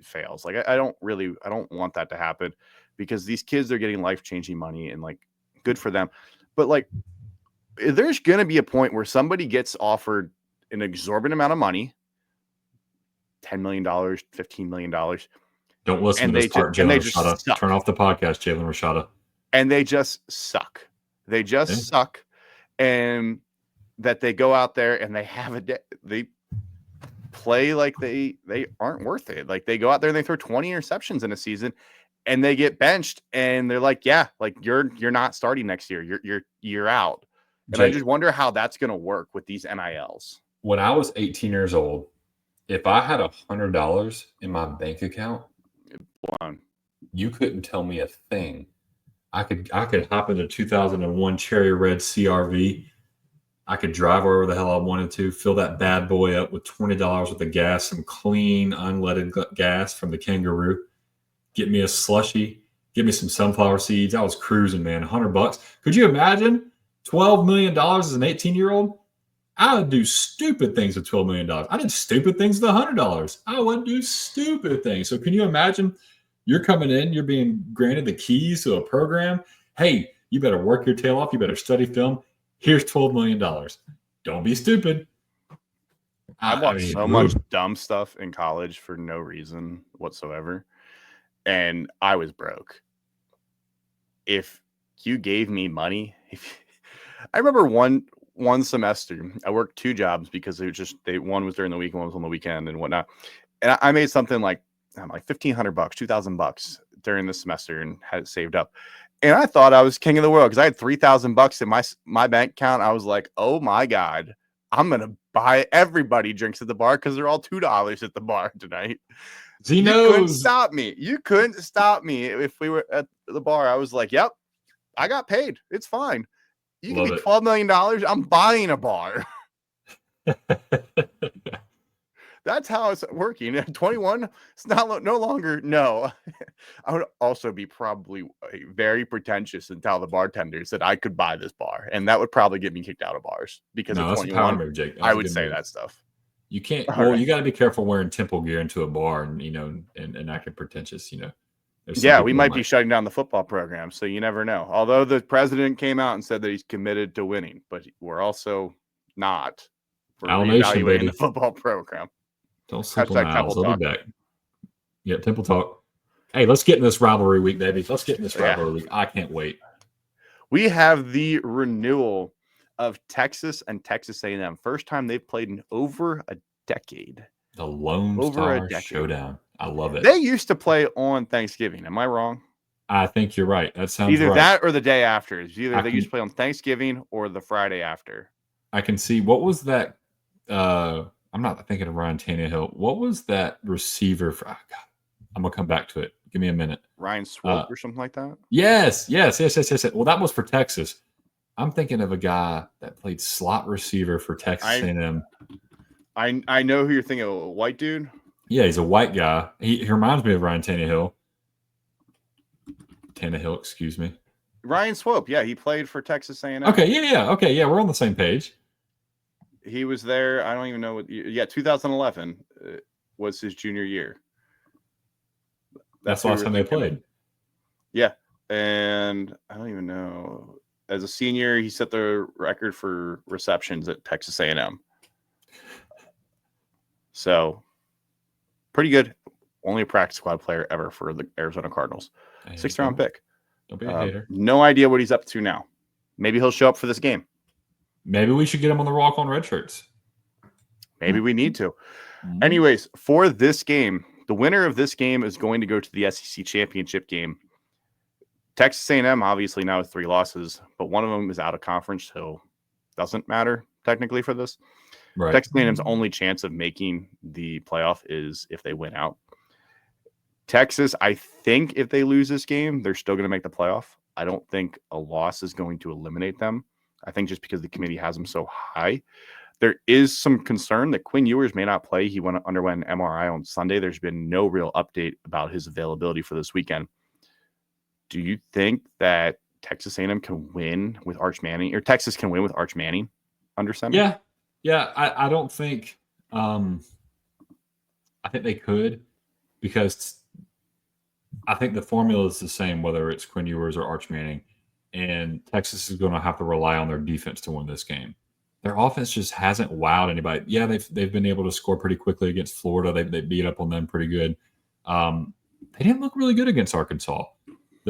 fails. Like I don't want that to happen because these kids are getting life-changing money and like good for them. But like there's going to be a point where somebody gets offered an exorbitant amount of money, $10 million, $15 million. Don't listen to this part, Jalen Rashada. Turn off the podcast, Jalen Rashada. and they just suck. They just suck, and that they go out there and they have they play like they aren't worth it. Like they go out there and they throw 20 interceptions in a season, and they get benched, and they're like, yeah, like you're not starting next year. You're out. And Jake, I just wonder how that's going to work with these NILs. When I was 18 years old, if I had $100 in my bank account, you couldn't tell me a thing. I could hop into 2001 Cherry Red CRV. I could drive wherever the hell I wanted to, fill that bad boy up with $20 worth of gas, some clean, unleaded gas from the Kangaroo, get me a slushie, get me some sunflower seeds. I was cruising, man, $100. Could you imagine $12 million as an 18-year-old? I would do stupid things with $12 million. I did stupid things with $100. I would do stupid things. So can you imagine you're coming in, you're being granted the keys to a program. Hey, you better work your tail off. You better study film. Here's $12 million. Don't be stupid. I watched so much dumb stuff in college for no reason whatsoever. And I was broke. If you gave me money, I remember one semester, I worked 2 jobs because it was just one was during the week, one was on the weekend and whatnot. And I made something like $1,500, $2,000 during the semester and had it saved up. And I thought I was king of the world because I had $3,000 in my bank account. I was like, oh my God, I'm going to buy everybody drinks at the bar because they're all $2 at the bar tonight. You couldn't stop me. You couldn't stop me if we were at the bar. I was like, yep, I got paid. It's fine. You give me $12 million. I'm buying a bar. That's how it's working. At 21, it's no longer. No, I would also be probably very pretentious and tell the bartenders that I could buy this bar, and that would probably get me kicked out of bars because at 21, move, Jake. I would say that stuff. You can't. Well, you got to be careful wearing temple gear into a bar and and acting pretentious. Yeah, we might be shutting down the football program, so you never know. Although the president came out and said that he's committed to winning, but we're also not. We're reevaluating the football program. Don't sleep on Owls. I'll be back. Yeah, Temple Talk. Hey, let's get in this rivalry week, baby. Let's get in this rivalry week. I can't wait. We have the renewal of Texas and Texas A&M. First time they've played in over a decade. The Lone Star Showdown. I love it. They used to play on Thanksgiving. Am I wrong? I think you're right. That sounds either right. that or the day after. It's either they used to play on Thanksgiving or the Friday after. I can see. What was that? I'm not thinking of Ryan Tannehill. What was that receiver for? Oh God, I'm gonna come back to it. Give me a minute. Ryan Swope or something like that. Yes. Well, that was for Texas. I'm thinking of a guy that played slot receiver for Texas A&M. I know who you're thinking of. A white dude. Yeah, he's a white guy. He reminds me of Ryan Tannehill. Excuse me. Ryan Swope. Yeah, he played for Texas A&M. Okay. Yeah. Okay. Yeah, we're on the same page. He was there. I don't even know what. Yeah, 2011 was his junior year. That's the last time they played. Yeah, and I don't even know. As a senior, he set the record for receptions at Texas A&M. So, pretty good. Only a practice squad player ever for the Arizona Cardinals. 6th round pick. Don't be a hater. No idea what he's up to now. Maybe he'll show up for this game. Maybe we should get him on the Walk on Redshirts. Maybe we need to. Anyways, for this game, the winner of this game is going to go to the SEC championship game. Texas A&M obviously now has 3 losses, but one of them is out of conference, so doesn't matter technically for this. Right. Texas A&M's only chance of making the playoff is if they win out. Texas, I think if they lose this game, they're still going to make the playoff. I don't think a loss is going to eliminate them. I think just because the committee has them so high. There is some concern that Quinn Ewers may not play. He underwent an MRI on Sunday. There's been no real update about his availability for this weekend. Do you think that Texas A&M can win with Arch Manning, or Texas can win with Arch Manning under center? Yeah. I don't think. I think they could, because I think the formula is the same whether it's Quinn Ewers or Arch Manning, and Texas is going to have to rely on their defense to win this game. Their offense just hasn't wowed anybody. Yeah, they've been able to score pretty quickly against Florida. They beat up on them pretty good. They didn't look really good against Arkansas.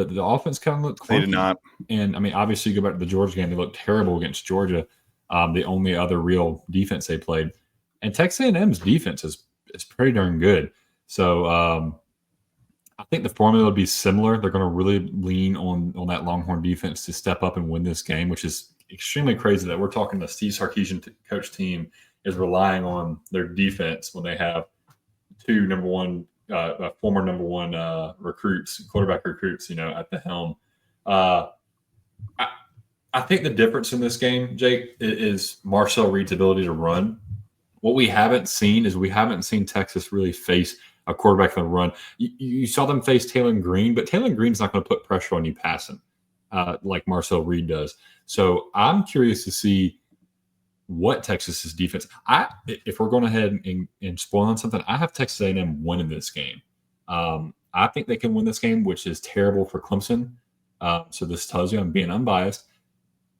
the offense kind of looked clunky. They did not. And, I mean, obviously, you go back to the Georgia game. They looked terrible against Georgia, the only other real defense they played. And Texas A&M's defense is pretty darn good. So I think the formula will be similar. They're going to really lean on that Longhorn defense to step up and win this game, which is extremely crazy that we're talking the Steve Sarkisian coach team is relying on their defense when they have two former number one quarterback recruits, at the helm. I think the difference in this game, Jake, is Marcel Reed's ability to run. What we haven't seen is Texas really face a quarterback on the run. You saw them face Taylor Green, but Taylor Green's not going to put pressure on you passing like Marcel Reed does. So I'm curious to see what Texas's defense. If we're going ahead and spoiling something, I have Texas A&M winning this game. I think they can win this game, which is terrible for Clemson. So this tells you I'm being unbiased.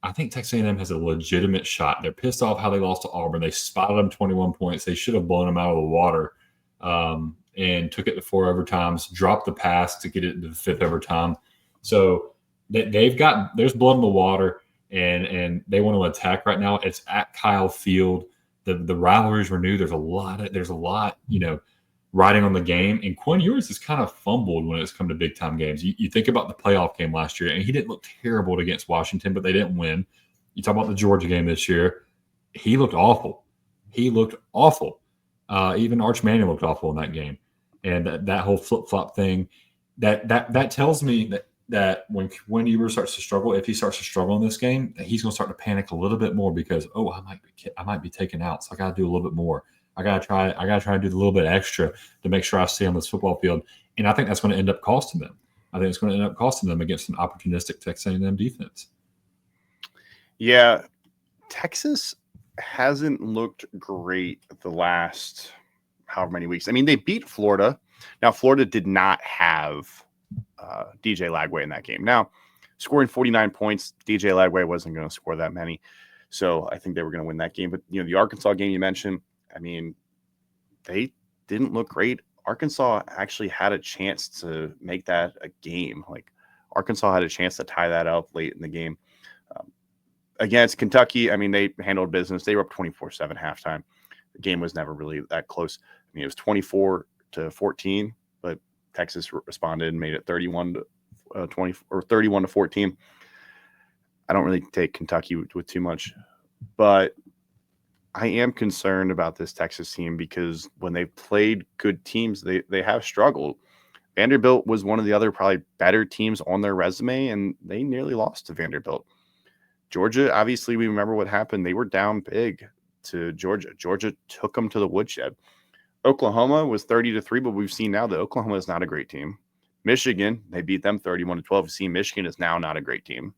I think Texas A&M has a legitimate shot. They're pissed off how they lost to Auburn. They spotted them 21 points. They should have blown them out of the water and took it to 4 overtimes, dropped the pass to get it to the 5th overtime. So there's blood in the water, and they want to attack right now. It's at Kyle Field. The rivalries renewed. There's a lot, riding on the game. And Quinn Ewers has kind of fumbled when it's come to big time games. You think about the playoff game last year, and he didn't look terrible against Washington, but they didn't win. You talk about the Georgia game this year. He looked awful. Even Arch Manning looked awful in that game. And that whole flip-flop thing, that tells me that when Quinn Ewers starts to struggle, if he starts to struggle in this game, he's going to start to panic a little bit more because, I might be taken out, so I got to do a little bit more. I gotta try to do a little bit extra to make sure I stay on this football field, and I think that's going to end up costing them. I think it's going to end up costing them against an opportunistic Texas A&M defense. Yeah, Texas hasn't looked great the last however many weeks. I mean, they beat Florida. Now, Florida did not have DJ Lagway in that game. Now, scoring 49 points, DJ Lagway wasn't going to score that many, so I think they were going to win that game. But the Arkansas game you mentioned. I mean, they didn't look great. Arkansas actually had a chance to make that a game. Like, Arkansas had a chance to tie that up late in the game. Against Kentucky, I mean, they handled business. They were up 24-7 halftime. The game was never really that close. I mean, it was 24-14, but Texas responded and made it 31-20 or 31-14. I don't really take Kentucky with too much, but I am concerned about this Texas team because when they've played good teams, they have struggled. Vanderbilt was one of the other probably better teams on their resume, and they nearly lost to Vanderbilt. Georgia, obviously, we remember what happened. They were down big to Georgia. Georgia took them to the woodshed. Oklahoma was 30-3, but we've seen now that Oklahoma is not a great team. Michigan, they beat them 31-12. We've seen Michigan is now not a great team.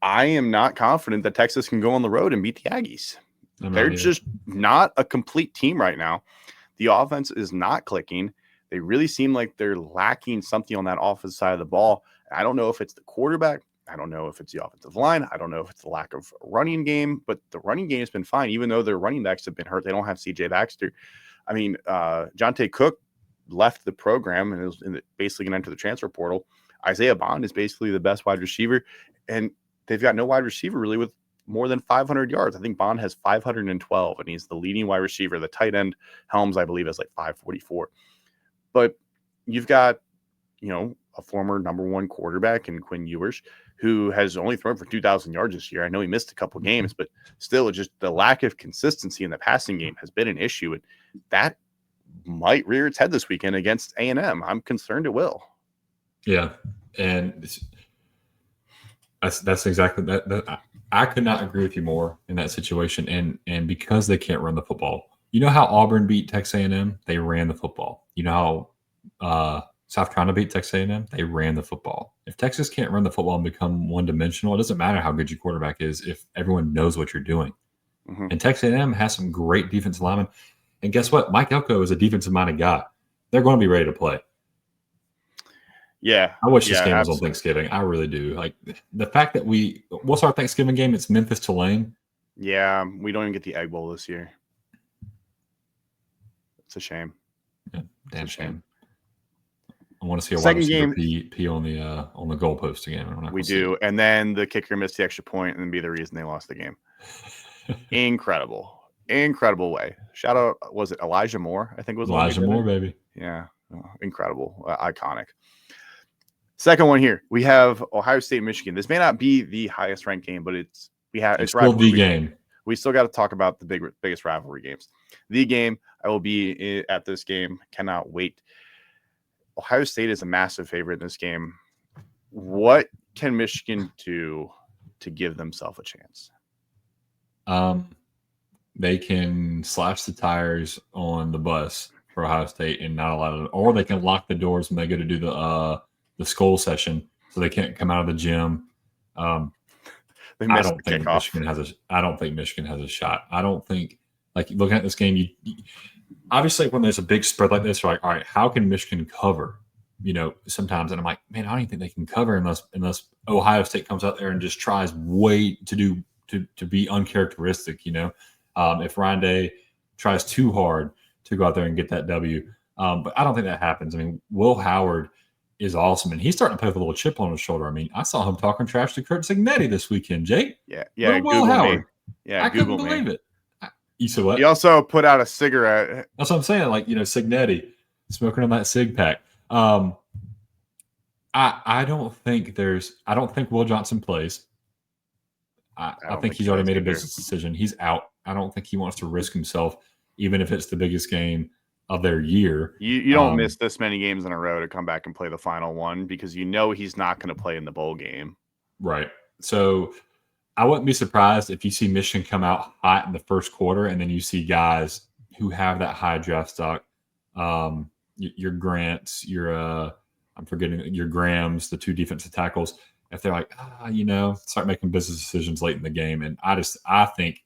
I am not confident that Texas can go on the road and beat the Aggies. They're just not a complete team right now. The offense is not clicking. They really seem like they're lacking something on that offensive side of the ball. I don't know if it's the quarterback. I don't know if it's the offensive line. I don't know if it's the lack of running game, but the running game has been fine. Even though their running backs have been hurt, they don't have C.J. Baxter. I mean, Jonte Cook left the program and is basically going to enter the transfer portal. Isaiah Bond is basically the best wide receiver, and they've got no wide receiver really with more than 500 yards. I think Bond has 512, and he's the leading wide receiver. The tight end, Helms, I believe, has like 544. But you've got, a former number one quarterback in Quinn Ewers, who has only thrown for 2,000 yards this year. I know he missed a couple games, but still, just the lack of consistency in the passing game has been an issue, and that might rear its head this weekend against A&M. I'm concerned it will. Yeah, and that's exactly that. I could not agree with you more in that situation, and because they can't run the football. You know how Auburn beat Texas A&M? They ran the football. You know how South Carolina beat Texas A&M? They ran the football. If Texas can't run the football and become one-dimensional, it doesn't matter how good your quarterback is if everyone knows what you're doing. Mm-hmm. And Texas A&M has some great defensive linemen. And guess what? Mike Elko is a defensive-minded guy. They're going to be ready to play. Yeah. I wish this game was on Thanksgiving. I really do. Like, the fact that what's our Thanksgiving game? It's Memphis-Tulane. Yeah, we don't even get the Egg Bowl this year. It's a shame. Yeah, damn shame. want to see a Second wide receiver game pee on the goalpost again. We do, and then the kicker missed the extra point and be the reason they lost the game. Incredible way. Shout out, was it Elijah Moore? I think it was Elijah Moore, baby. Yeah, incredible, iconic. Second one here, we have Ohio State, Michigan. This may not be the highest ranked game, but it's still the game. We still got to talk about the biggest rivalry games. The game, I will be at this game. Cannot wait. Ohio State is a massive favorite in this game. What can Michigan do to give themselves a chance? They can slash the tires on the bus for Ohio State and not allow it, or they can lock the doors when they go to do the school session, so they can't come out of the gym. I don't think Michigan has a shot. I don't think, like, looking at this game, you obviously when there's a big spread like this, you're like, all right, how can Michigan cover? Sometimes, and I'm like, man, I don't even think they can cover unless Ohio State comes out there and just tries to be uncharacteristic. If Ryan Day tries too hard to go out there and get that W, but I don't think that happens. I mean, Will Howard is awesome, and he's starting to play with a little chip on his shoulder. I mean, I saw him talking trash to Kurt Signetti this weekend, Jake. Yeah. Will Howard. Yeah, I couldn't believe it. You said what? He also put out a cigarette. That's what I'm saying. Like, Signetti smoking on that cig pack. I don't think Will Johnson plays. I think he's already made a business decision. He's out. I don't think he wants to risk himself, even if it's the biggest game of their year. You don't miss this many games in a row to come back and play the final one, because he's not going to play in the bowl game. Right. So I wouldn't be surprised if you see Michigan come out hot in the first quarter, and then you see guys who have that high draft stock, your Grants, I'm forgetting your Grahams, the two defensive tackles, if they're like, start making business decisions late in the game. And I think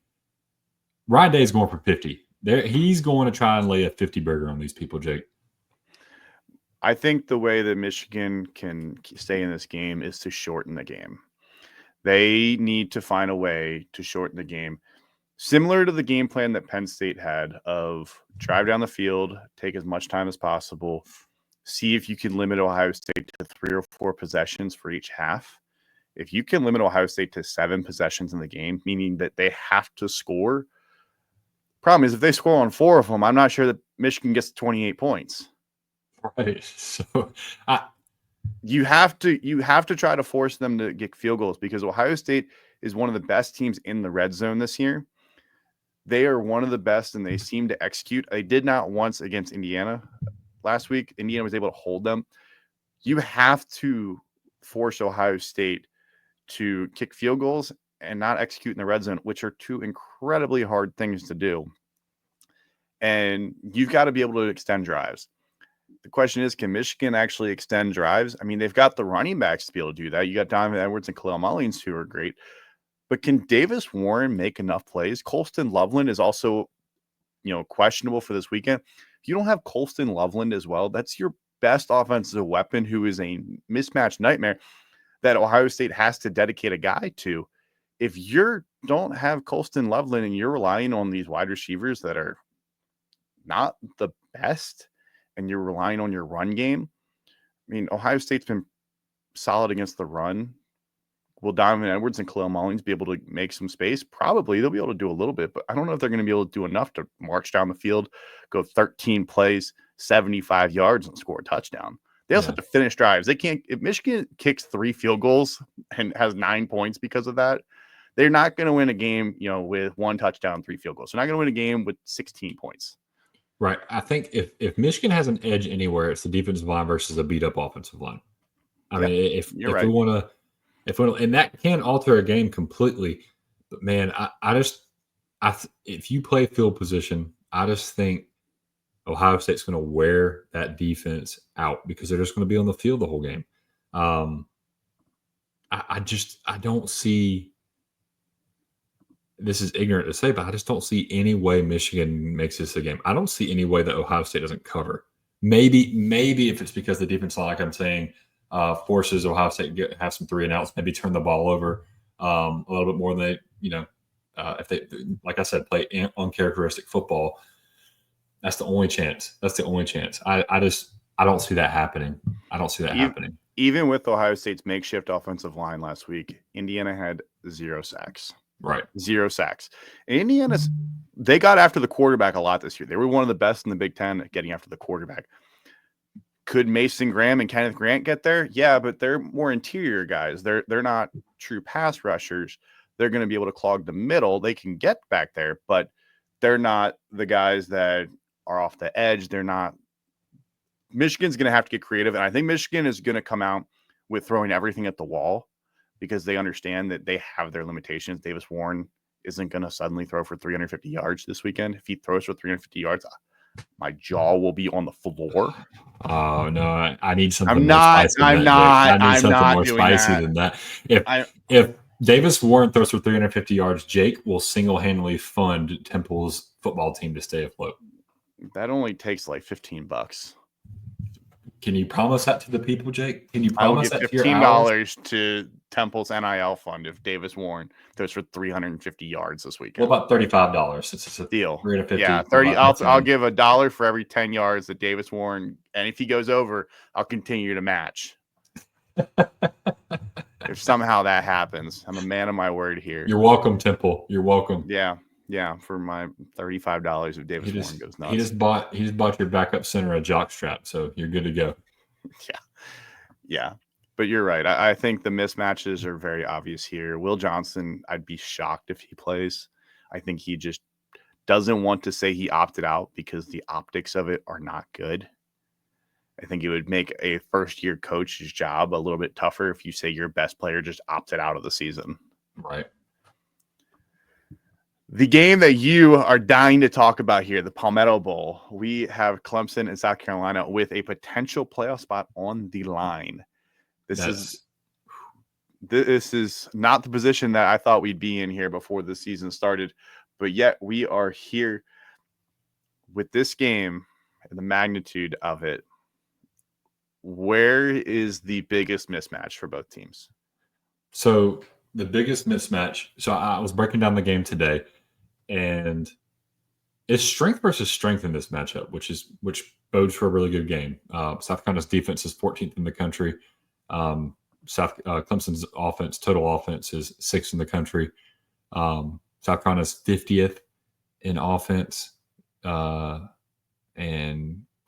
Ryan Day is going for 50. He's going to try and lay a 50 burger on these people, Jake. I think the way that Michigan can stay in this game is to shorten the game. They need to find a way to shorten the game, similar to the game plan that Penn State had of drive down the field, take as much time as possible, see if you can limit Ohio State to 3 or 4 possessions for each half. If you can limit Ohio State to 7 possessions in the game, meaning that they have to score. Problem is, if they score on 4 of them, I'm not sure that Michigan gets 28 points. Right. So you have to try to force them to get field goals, because Ohio State is one of the best teams in the red zone this year. They are one of the best, and they seem to execute. They did not once against Indiana last week. Indiana was able to hold them. You have to force Ohio State to kick field goals and not execute in the red zone, which are two incredibly hard things to do. And you've got to be able to extend drives. The question is, can Michigan actually extend drives? I mean, they've got the running backs to be able to do that. You got Donovan Edwards and Khalil Mullins, who are great. But can Davis Warren make enough plays? Colston Loveland is also, questionable for this weekend. If you don't have Colston Loveland as well, that's your best offensive weapon, who is a mismatch nightmare that Ohio State has to dedicate a guy to. If you don't have Colston Loveland and you're relying on these wide receivers that are not the best, and you're relying on your run game, I mean, Ohio State's been solid against the run. Will Donovan Edwards and Khalil Mullins be able to make some space? Probably. They'll be able to do a little bit, but I don't know if they're going to be able to do enough to march down the field, go 13 plays, 75 yards, and score a touchdown. They also have to finish drives. They can't. If Michigan kicks 3 field goals and has 9 points because of that, they're not going to win a game, with 1 touchdown, 3 field goals. They're not going to win a game with 16 points. Right. I think if Michigan has an edge anywhere, it's the defensive line versus a beat up offensive line. I mean, if we want to, and that can alter a game completely. But man, if you play field position, I just think Ohio State's going to wear that defense out, because they're just going to be on the field the whole game. I don't see. This is ignorant to say, but I just don't see any way Michigan makes this a game. I don't see any way that Ohio State doesn't cover. Maybe if it's because the defense, like I'm saying, forces Ohio State to have some 3 and outs, maybe turn the ball over a little bit more than they, if they, like I said, play uncharacteristic football. That's the only chance. I don't see that happening. I don't see that happening. Even with Ohio State's makeshift offensive line last week, Indiana had 0 sacks. Right. 0 sacks. And they got after the quarterback a lot this year. They were one of the best in the Big Ten at getting after the quarterback. Could Mason Graham and Kenneth Grant get there? Yeah, but they're more interior guys. They're not true pass rushers. They're going to be able to clog the middle. They can get back there, but they're not the guys that are off the edge. They're not. Michigan's going to have to get creative, and I think Michigan is going to come out with throwing everything at the wall because they understand that they have their limitations. Davis Warren isn't going to suddenly throw for 350 yards this weekend. If he throws for 350 yards, my jaw will be on the floor. Oh no! I need something more spicy than that. I need something more spicy than that. If Davis Warren throws for 350 yards, Jake will single-handedly fund Temple's football team to stay afloat. That only takes like $15. Can you promise that to the people, Jake? Can you promise that to your $15 to Temple's NIL fund if Davis Warren throws for 350 yards this weekend? What about $35? Since it's a deal. 350. Yeah, 30. I'll give $1 for every 10 yards that Davis Warren, and if he goes over, I'll continue to match. If somehow that happens, I'm a man of my word here. You're welcome, Temple. You're welcome. Yeah, for my $35 if Davis Warren goes nuts. He just bought your backup center a jock strap, so you're good to go. Yeah. But you're right. I think the mismatches are very obvious here. Will Johnson, I'd be shocked if he plays. I think he just doesn't want to say he opted out because the optics of it are not good. I think it would make a first-year coach's job a little bit tougher if you say your best player just opted out of the season. Right. The game that you are dying to talk about here, the Palmetto Bowl, we have Clemson and South Carolina with a potential playoff spot on the line. This is not the position that I thought we'd be in here before the season started, but yet we are here with this game and the magnitude of it. Where is the biggest mismatch for both teams? So the biggest mismatch. So I was breaking down the game today. And it's strength versus strength in this matchup, which bodes for a really good game. South Carolina's defense is 14th in the country. Clemson's total offense is 6th in the country. South Carolina's 50th in offense, and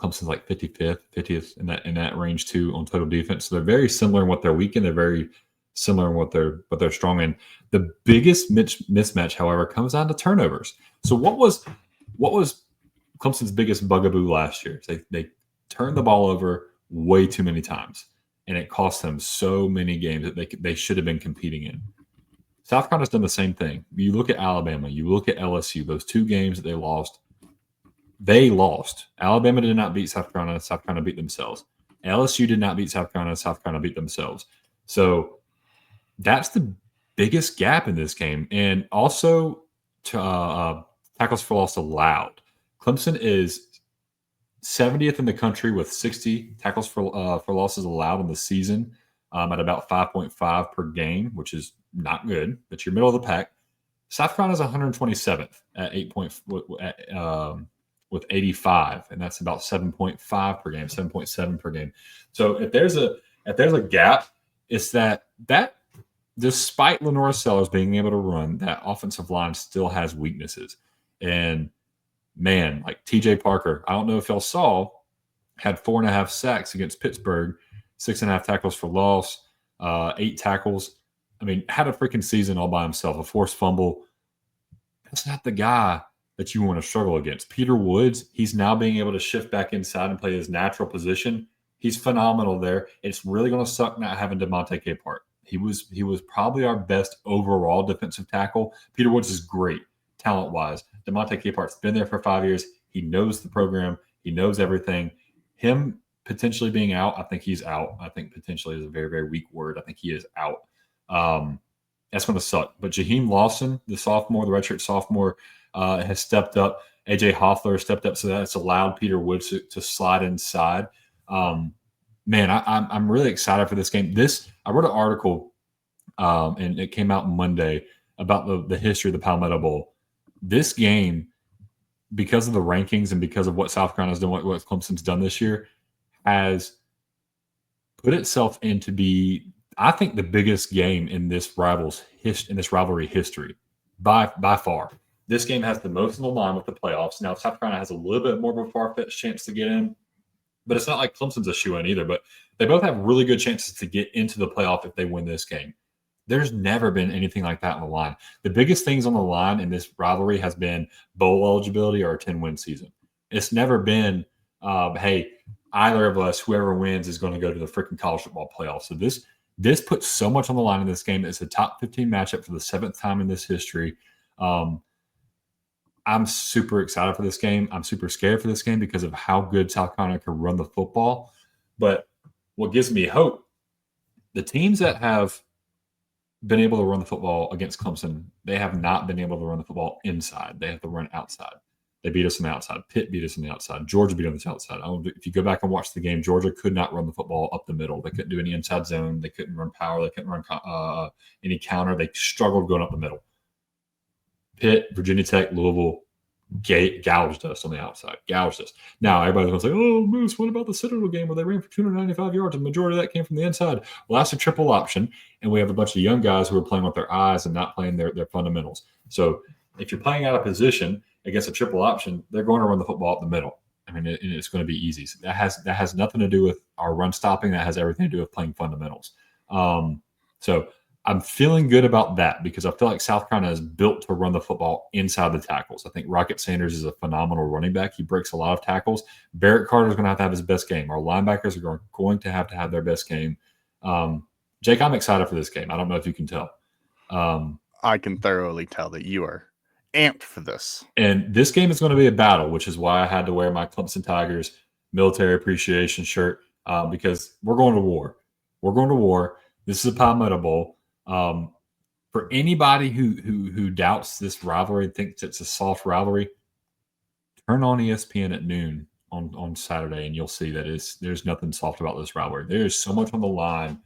Clemson's like 50th in that range too on total defense. So they're very similar in what they're weak in. They're very similar in what they're strong in. The biggest mismatch, however, comes down to turnovers. So what was Clemson's biggest bugaboo last year? They turned the ball over way too many times, and it cost them so many games that they should have been competing in. South Carolina's done the same thing. You look at Alabama, you look at LSU, those 2 games that they lost. They lost. Alabama did not beat South Carolina. South Carolina beat themselves. LSU did not beat South Carolina. South Carolina beat themselves. So that's the biggest gap in this game. And also tackles for loss allowed. Clemson is 70th in the country with 60 tackles for losses allowed in the season, at about 5.5 per game, which is not good, but you're middle of the pack. South Carolina is 127th at with 85, and that's about 7.5 per game, 7.7 per game. So if there's a gap, it's that despite Lenore Sellers being able to run, that offensive line still has weaknesses. And man, like TJ Parker, I don't know if y'all saw, had 4.5 sacks against Pittsburgh, 6.5 tackles for loss, 8 tackles. I mean, had a freaking season all by himself, a forced fumble. That's not the guy that you want to struggle against. Peter Woods, he's now being able to shift back inside and play his natural position. He's phenomenal there. It's really going to suck not having DeMonte Capehart. He was probably our best overall defensive tackle. Peter Woods is great talent-wise. DeMonte Capehart's been there for 5 years. He knows the program. He knows everything. Him potentially being out, I think he's out. I think potentially is a very, very weak word. I think he is out. That's going to suck. But Jaheim Lawson, the redshirt sophomore, has stepped up. AJ Hoffler stepped up, so that's allowed Peter Woods to slide inside. Man, I'm really excited for this game. I wrote an article, and it came out Monday about the history of the Palmetto Bowl. This game, because of the rankings and because of what South Carolina's done, what Clemson's done this year, has put itself in to be, I think, the biggest game in this rivalry history by far. This game has the most on the line with the playoffs. Now, South Carolina has a little bit more of a far-fetched chance to get in, but it's not like Clemson's a shoe-in either. But they both have really good chances to get into the playoff if they win this game. There's never been anything like that on the line. The biggest things on the line in this rivalry has been bowl eligibility or a 10-win season. It's never been, hey, either of us, whoever wins, is going to go to the freaking college football playoff. So this puts so much on the line in this game. It's a top 15 matchup for the 7th time in this history. I'm super excited for this game. I'm super scared for this game because of how good South Carolina can run the football. But what gives me hope, the teams that have been able to run the football against Clemson, they have not been able to run the football inside. They have to run outside. They beat us on the outside. Pitt beat us on the outside. Georgia beat us on the outside. If you go back and watch the game, Georgia could not run the football up the middle. They couldn't do any inside zone. They couldn't run power. They couldn't run any counter. They struggled going up the middle. Pitt, Virginia Tech, Louisville gouged us on the outside. Gouged us. Now, everybody's going to say, oh, Moose, what about the Citadel game where they ran for 295 yards? And the majority of that came from the inside. Well, that's a triple option. And we have a bunch of young guys who are playing with their eyes and not playing their fundamentals. So if you're playing out of position against a triple option, they're going to run the football up the middle. I mean, it's going to be easy. So that has nothing to do with our run stopping. That has everything to do with playing fundamentals. So I'm feeling good about that because I feel like South Carolina is built to run the football inside the tackles. I think Rocket Sanders is a phenomenal running back. He breaks a lot of tackles. Barrett Carter is going to have his best game. Our linebackers are going to have their best game. Jake, I'm excited for this game. I don't know if you can tell. I can thoroughly tell that you are amped for this. And this game is going to be a battle, which is why I had to wear my Clemson Tigers military appreciation shirt because we're going to war. We're going to war. This is a Palmetto Bowl. For anybody who doubts this rivalry and thinks it's a soft rivalry, turn on ESPN at noon on Saturday and you'll see that there's nothing soft about this rivalry. There's so much on the line.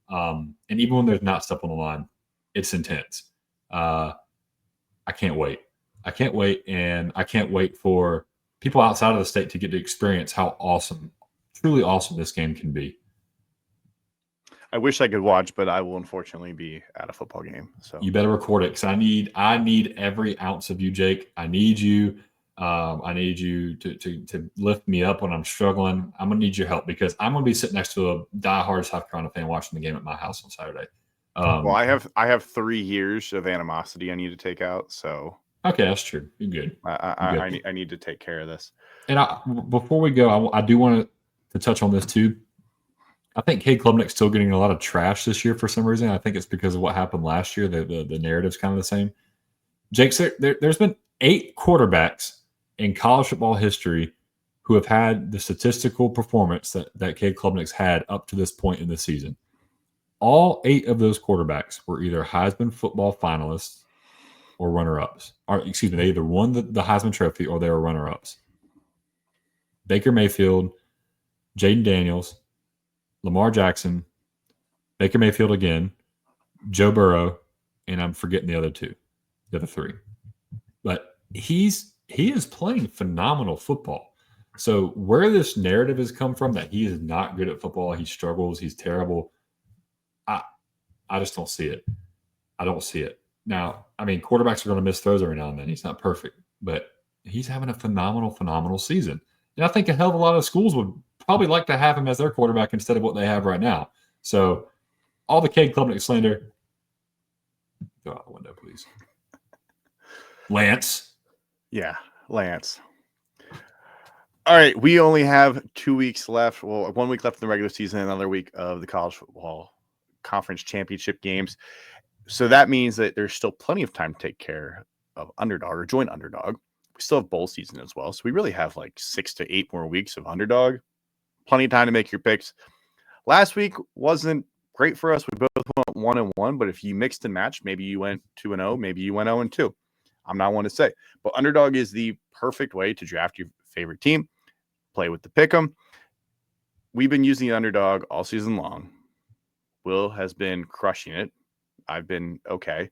And even when there's not stuff on the line, it's intense. I can't wait. And I can't wait for people outside of the state to get to experience how awesome, truly awesome this game can be. I wish I could watch, but I will unfortunately be at a football game. So you better record it because I need every ounce of you, Jake. I need you. I need you to lift me up when I'm struggling. I'm gonna need your help because I'm gonna be sitting next to a diehard South Carolina fan watching the game at my house on Saturday. Well, I have 3 years of animosity I need to take out. So okay, that's true. You're good. I need to take care of this. And before we go, I do want to touch on this too. I think Cade Klubnik's still getting a lot of trash this year for some reason. I think it's because of what happened last year. The narrative's kind of the same. Jake, there's been 8 quarterbacks in college football history who have had the statistical performance that Cade Klubnik's had up to this point in the season. All 8 of those quarterbacks were either Heisman football finalists or runner-ups. Or, excuse me, they either won the Heisman Trophy or they were runner-ups. Baker Mayfield, Jaden Daniels, Lamar Jackson, Baker Mayfield again, Joe Burrow, and I'm forgetting the other 3. But he is playing phenomenal football. So where this narrative has come from that he is not good at football, he struggles, he's terrible, I just don't see it. I don't see it. Now, I mean, quarterbacks are going to miss throws every now and then. He's not perfect, but he's having a phenomenal season. And I think a hell of a lot of schools would probably like to have him as their quarterback instead of what they have right now. So all the Cade Klubnik slander, go out the window, please. Lance. Yeah, Lance. All right, we only have 2 weeks left. Well, 1 week left in the regular season, another week of the college football conference championship games. So that means that there's still plenty of time to take care of Underdog or join Underdog. We still have bowl season as well. So we really have like 6 to 8 more weeks of Underdog. Plenty of time to make your picks. Last week wasn't great for us. We both went 1-1, but if you mixed and matched, maybe you went 2-0, maybe you went 0-2. I'm not one to say. But Underdog is the perfect way to draft your favorite team, play with the pick'em. We've been using the Underdog all season long. Will has been crushing it. I've been okay.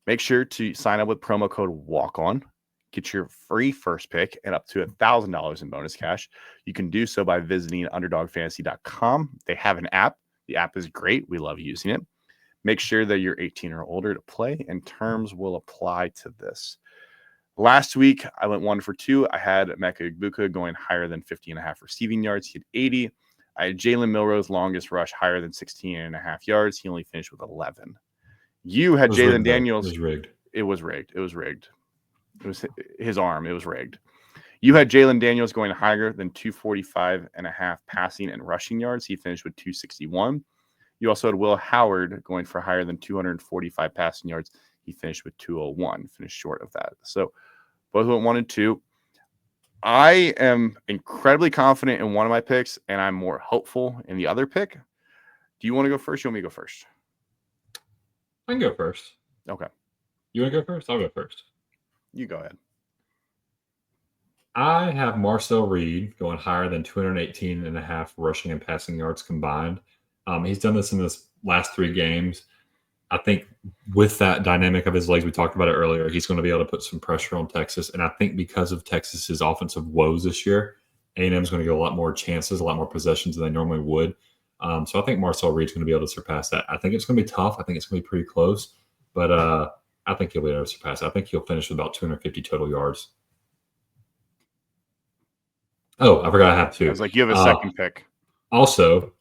Make sure to sign up with promo code WALK-ON. get your free first pick and up to $1,000 in bonus cash. You can do so by visiting underdogfantasy.com. They have an app. The app is great. We love using it. Make sure that you're 18 or older to play, and terms will apply to this. Last week, I went 1 for 2. I had Emeka Egbuka going higher than 50.5 receiving yards. He had 80. I had Jalen Milroe's longest rush higher than 16.5 yards. He only finished with 11. You had Jalen Daniels. It was rigged. It was rigged. It was rigged. It was his arm. It was rigged. You had Jalen Daniels going higher than 245.5 passing and rushing yards. He finished with 261. You also had Will Howard going for higher than 245 passing yards. He finished with 201, finished short of that. So both went 1 and 2. I am incredibly confident in one of my picks, and I'm more hopeful in the other pick. Do you want to go first? You want me to go first? I can go first. Okay. You want to go first? I'll go first. You go ahead. I have Marcel Reed going higher than 218.5 rushing and passing yards combined. He's done this in his last 3 games. I think with that dynamic of his legs, we talked about it earlier, he's going to be able to put some pressure on Texas. And I think because of Texas's offensive woes this year, A&M is going to get a lot more chances, a lot more possessions than they normally would. So I think Marcel Reed's going to be able to surpass that. I think it's going to be tough. I think it's going to be pretty close. But I think he'll be able to surpass it. I think he'll finish with about 250 total yards. Oh, I forgot I have 2. I was like, you have a second pick. Also,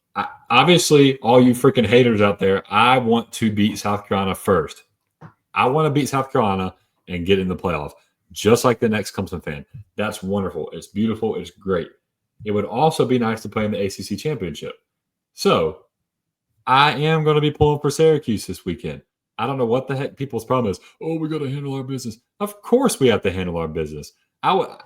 obviously, all you freaking haters out there, I want to beat South Carolina first. I want to beat South Carolina and get in the playoff, just like the next Clemson fan. That's wonderful. It's beautiful. It's great. It would also be nice to play in the ACC championship. So I am going to be pulling for Syracuse this weekend. I don't know what the heck people's problem is. Oh, we got to handle our business. Of course we have to handle our business. I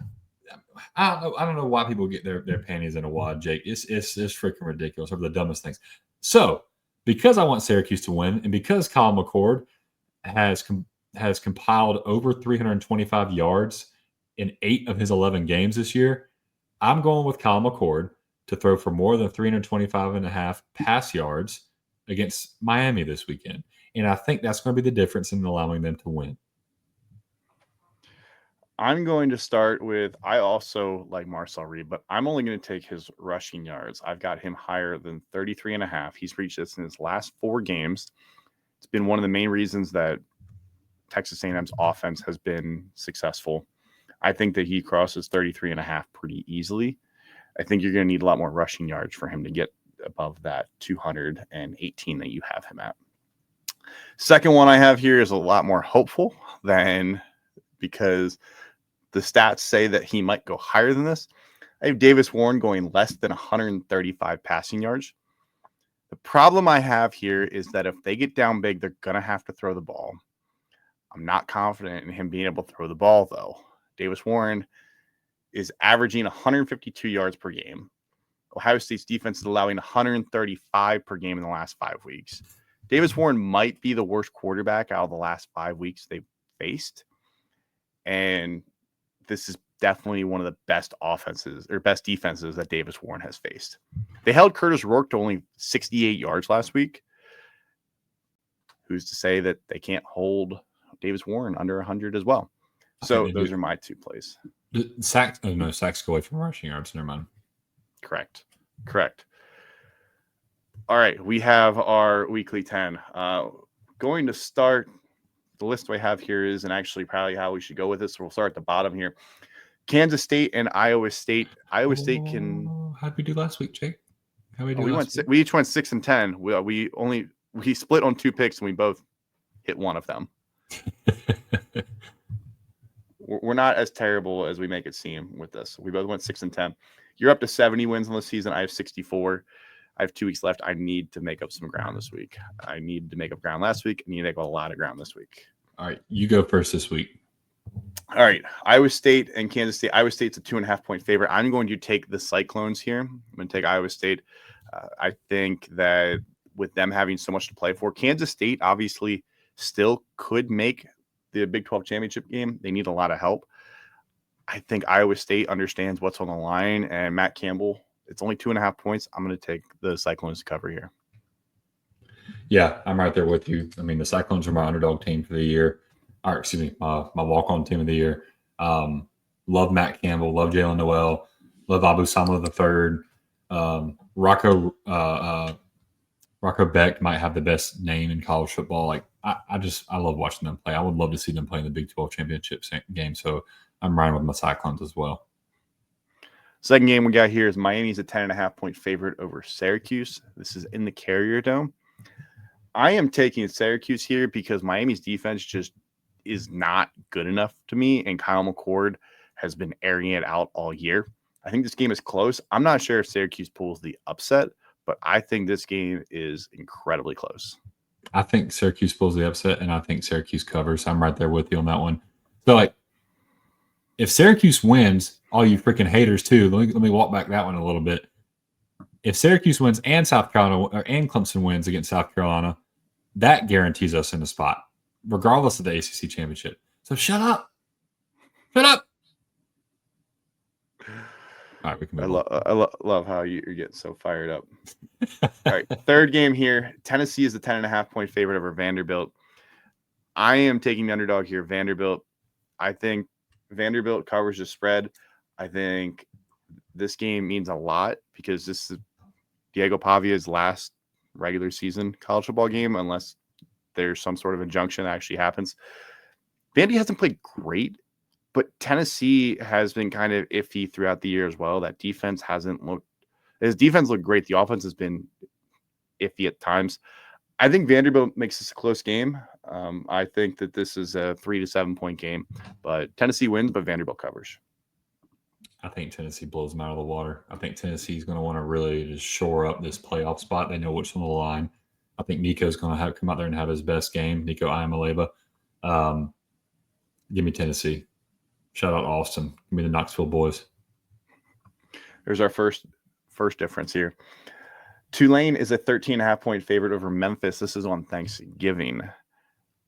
don't know why people get their panties in a wad, Jake. It's freaking ridiculous. Over the dumbest things. So because I want Syracuse to win, and because Kyle McCord has compiled over 325 yards in 8 of his 11 games this year, I'm going with Kyle McCord to throw for more than 325.5 pass yards against Miami this weekend. And I think that's going to be the difference in allowing them to win. I'm going to start with, I also like Marcel Reed, but I'm only going to take his rushing yards. I've got him higher than 33.5. He's reached this in his last 4 games. It's been one of the main reasons that Texas A&M's offense has been successful. I think that he crosses 33.5 pretty easily. I think you're going to need a lot more rushing yards for him to get above that 218 that you have him at. Second one I have here is a lot more hopeful than, because the stats say that he might go higher than this. I have Davis Warren going less than 135 passing yards. The problem I have here is that if they get down big, they're going to have to throw the ball. I'm not confident in him being able to throw the ball, though. Davis Warren is averaging 152 yards per game. Ohio State's defense is allowing 135 per game in the last 5 weeks. Davis Warren might be the worst quarterback out of the last 5 weeks they've faced. And this is definitely one of the best offenses or best defenses that Davis Warren has faced. They held Curtis Rourke to only 68 yards last week. Who's to say that they can't hold Davis Warren under 100 as well? So those are my 2 plays. Sacks go away from rushing yards. Never mind. Correct. All right, we have our weekly 10. Going to start, the list I have here is, and actually probably how we should go with this. So we'll start at the bottom here. Kansas State and Iowa State. Iowa State can. How did we do last week, Jake? We each went 6 and 10. We split on 2 picks and we both hit one of them. We're not as terrible as we make it seem with this. We both went 6 and 10. You're up to 70 wins on the season. I have 64. I have 2 weeks left. I need to make up some ground this week. I need to make up ground last week. I need to make up a lot of ground this week. All right, you go first this week. All right, Iowa State and Kansas State. Iowa State's a 2.5-point favorite. I'm going to take the Cyclones here. I'm going to take Iowa State. I think that with them having so much to play for, Kansas State obviously still could make the Big 12 championship game. They need a lot of help. I think Iowa State understands what's on the line, and Matt Campbell, it's only 2.5 points. I'm going to take the Cyclones to cover here. Yeah, I'm right there with you. I mean, the Cyclones are my underdog team for the year. Or, excuse me, my walk-on team of the year. Love Matt Campbell. Love Jalen Noel. Love Abu Samla III. Rocco Beck might have the best name in college football. Like I love watching them play. I would love to see them play in the Big 12 championship game. So I'm riding with my Cyclones as well. Second game we got here is Miami's a 10.5-point favorite over Syracuse. This is in the Carrier Dome. I am taking Syracuse here because Miami's defense just is not good enough to me, and Kyle McCord has been airing it out all year. I think this game is close. I'm not sure if Syracuse pulls the upset, but I think this game is incredibly close. I think Syracuse pulls the upset, and I think Syracuse covers. I'm right there with you on that one. So, like, if Syracuse wins, all you freaking haters too. Let me walk back that one a little bit. If Syracuse wins and South Carolina and Clemson wins against South Carolina, that guarantees us in the spot, regardless of the ACC championship. So shut up. Shut up. All right, we can move on. I love how you're getting so fired up. All right, third game here. Tennessee is the 10.5-point favorite over Vanderbilt. I am taking the underdog here, Vanderbilt. I think Vanderbilt covers the spread. I think this game means a lot because this is Diego Pavia's last regular season college football game, unless there's some sort of injunction that actually happens. Vandy hasn't played great, but Tennessee has been kind of iffy throughout the year as well. That defense hasn't looked – his defense looked great. The offense has been iffy at times. I think Vanderbilt makes this a close game. I think that this is a 3 to 7 point game, but Tennessee wins, but Vanderbilt covers. I think Tennessee blows them out of the water. I think Tennessee is going to want to really just shore up this playoff spot. They know what's on the line. I think Nico's going to come out there and have his best game. Nico Iamaleva. Give me Tennessee. Shout out Austin. Give me the Knoxville boys. There's our first difference here. Tulane is a 13.5-point favorite over Memphis. This is on Thanksgiving.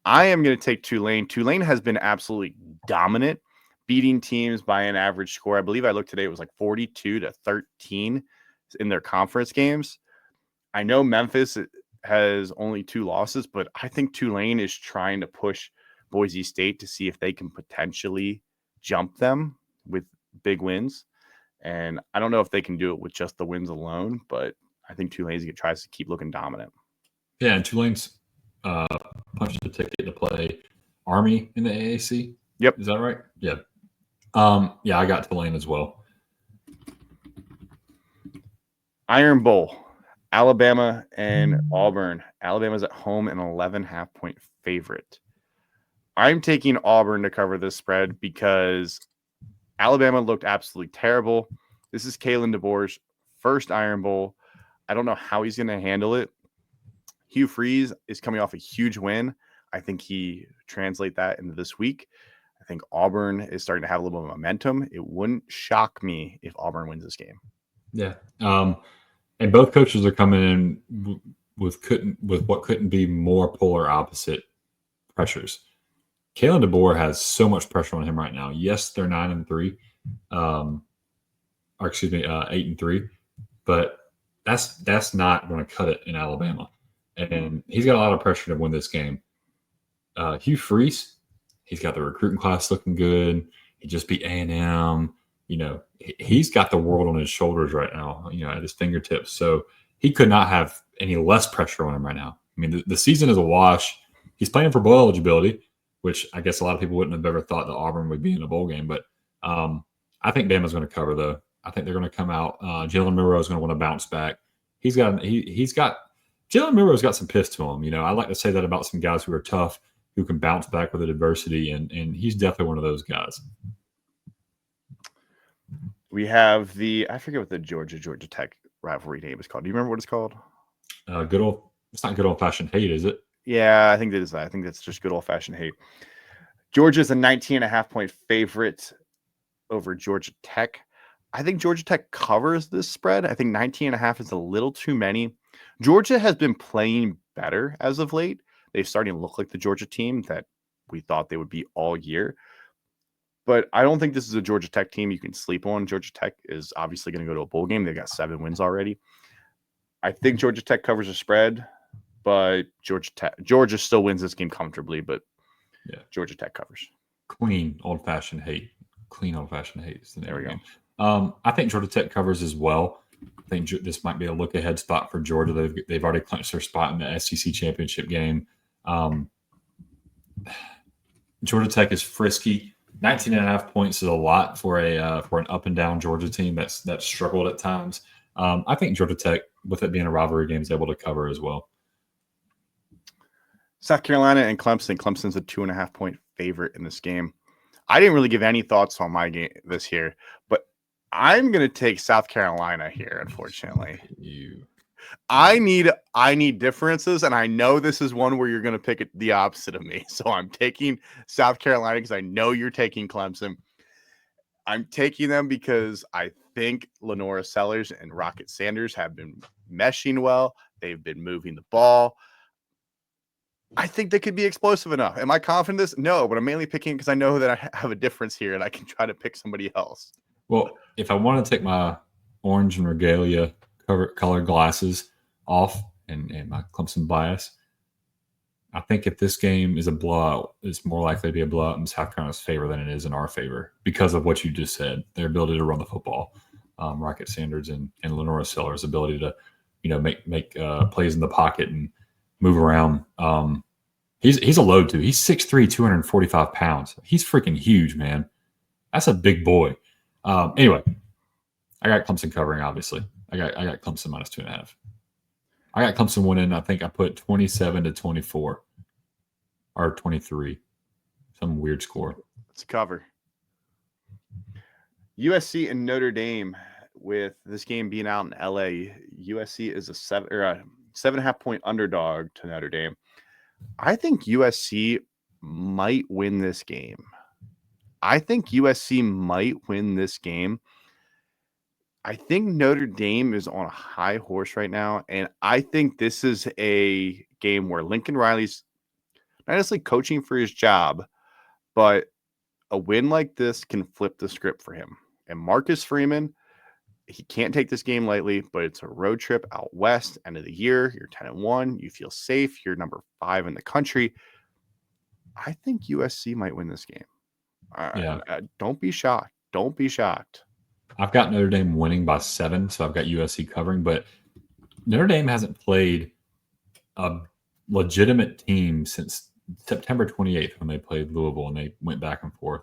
I am going to take Tulane. Tulane has been absolutely dominant, beating teams by an average score. I believe I looked today, it was like 42-13 in their conference games. I know Memphis has only 2 losses, but I think Tulane is trying to push Boise State to see if they can potentially jump them with big wins. And I don't know if they can do it with just the wins alone, but I think Tulane tries to keep looking dominant. Yeah, and Tulane's punched the ticket to play Army in the AAC. Yep. Is that right? Yeah. Yeah, I got Tulane as well. Iron Bowl, Alabama and Auburn. Alabama's at home an 11.5-point favorite. I'm taking Auburn to cover this spread because Alabama looked absolutely terrible. This is Kalen DeBoer's first Iron Bowl. I don't know how he's going to handle it. Hugh Freeze is coming off a huge win. I think he translate that into this week. I think Auburn is starting to have a little bit of momentum. It wouldn't shock me if Auburn wins this game. Yeah. And both coaches are coming in with what couldn't be more polar opposite pressures. Kalen DeBoer has so much pressure on him right now. Yes, they're 9-3, 8-3, but that's not going to cut it in Alabama. And he's got a lot of pressure to win this game. Hugh Freeze, he's got the recruiting class looking good. He just beat A&M. You know, he's got the world on his shoulders right now, you know, at his fingertips. So he could not have any less pressure on him right now. I mean, the season is a wash. He's playing for bowl eligibility, which I guess a lot of people wouldn't have ever thought that Auburn would be in a bowl game. But I think Bama's going to cover, though. I think they're going to come out. Jalen Milroe is going to want to bounce back. Jalen Milroe's got some piss to him. You know, I like to say that about some guys who are tough, who can bounce back with adversity, and he's definitely one of those guys. We have I forget what the Georgia Tech rivalry name is called. Do you remember what it's called? It's not good old-fashioned hate, is it? Yeah, I think that is that. I think that's just good old-fashioned hate. Georgia's a 19.5-point favorite over Georgia Tech. I think Georgia Tech covers this spread. I think 19.5 is a little too many. Georgia has been playing better as of late. They're starting to look like the Georgia team that we thought they would be all year. But I don't think this is a Georgia Tech team you can sleep on. Georgia Tech is obviously going to go to a bowl game. They've got 7 wins already. I think Georgia Tech covers the spread, but Georgia still wins this game comfortably, but yeah, Georgia Tech covers. Clean, old-fashioned hate. Clean old-fashioned hate is the name There we of the game. I think Georgia Tech covers as well. I think this might be a look-ahead spot for Georgia. They've already clinched their spot in the SEC championship game. Georgia Tech is frisky. 19.5 points is a lot for an up-and-down Georgia team that's struggled at times. I think Georgia Tech, with it being a rivalry game, is able to cover as well. South Carolina and Clemson. Clemson's a 2.5-point favorite in this game. I didn't really give any thoughts on my game this year, but I'm going to take South Carolina here, unfortunately. I need differences, and I know this is one where you're going to pick the opposite of me. So I'm taking South Carolina because I know you're taking Clemson. I'm taking them because I think Lenora Sellers and Rocket Sanders have been meshing well. They've been moving the ball. I think they could be explosive enough. Am I confident in this? No, but I'm mainly picking because I know that I have a difference here and I can try to pick somebody else. Well, if I want to take my orange and regalia colored glasses off and my Clemson bias, I think if this game is a blowout, it's more likely to be a blowout in South Carolina's favor than it is in our favor because of what you just said. Their ability to run the football, Rocket Sanders and Lenora Sellers' ability to, make plays in the pocket and move around. He's a load too. He's 6'3", 245 pounds. He's freaking huge, man. That's a big boy. Anyway, I got Clemson covering, obviously. I got Clemson minus 2.5. I got Clemson winning. I think I put 27-24 or 23. Some weird score. It's a cover. USC and Notre Dame, with this game being out in LA. USC is a 7.5-point underdog to Notre Dame. I think USC might win this game. I think Notre Dame is on a high horse right now, and I think this is a game where Lincoln Riley's not necessarily coaching for his job, but a win like this can flip the script for him. And Marcus Freeman, he can't take this game lightly, but it's a road trip out west, end of the year. You're 10-1. You feel safe. You're number 5 in the country. I think USC might win this game. Don't be shocked. Don't be shocked. I've got Notre Dame winning by 7, so I've got USC covering, but Notre Dame hasn't played a legitimate team since September 28th when they played Louisville and they went back and forth.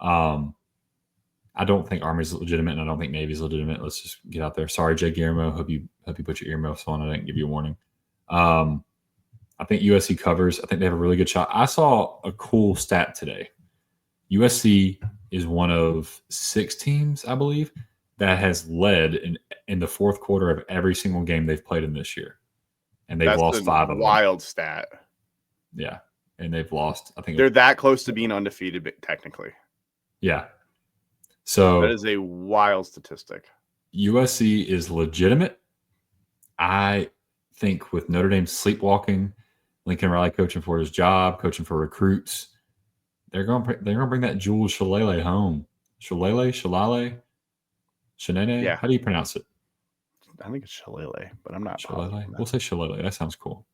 I don't think Army's legitimate, and I don't think Navy's legitimate. Let's just get out there. Sorry, Jay Guillermo. Hope you put your earmuffs on. I didn't give you a warning. I think USC covers. I think they have a really good shot. I saw a cool stat today. USC is one of 6 teams, I believe, that has led in the fourth quarter of every single game they've played in this year. And they've lost 5 of them. Wild stat. Yeah. And they've lost. I think they're that close to being undefeated, technically. Yeah. So that is a wild statistic. USC is legitimate. I think with Notre Dame sleepwalking, Lincoln Riley coaching for his job, coaching for recruits, they're going to bring that Jules Shalele home. Shalele. Yeah. How do you pronounce it? I think it's Shalele, but I'm not Shalele. We'll say Shalele. That sounds cool.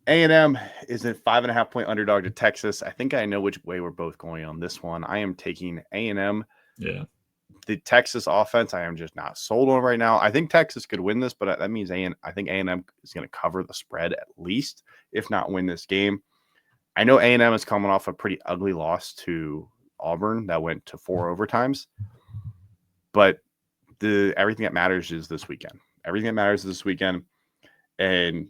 A&M is a 5.5-point underdog to Texas. I think I know which way we're both going on this one. I am taking A&M. Yeah. The Texas offense, I am just not sold on right now. I think Texas could win this, but that means I think A&M is going to cover the spread at least, if not win this game. I know A&M is coming off a pretty ugly loss to Auburn that went to 4 overtimes, but everything that matters is this weekend. And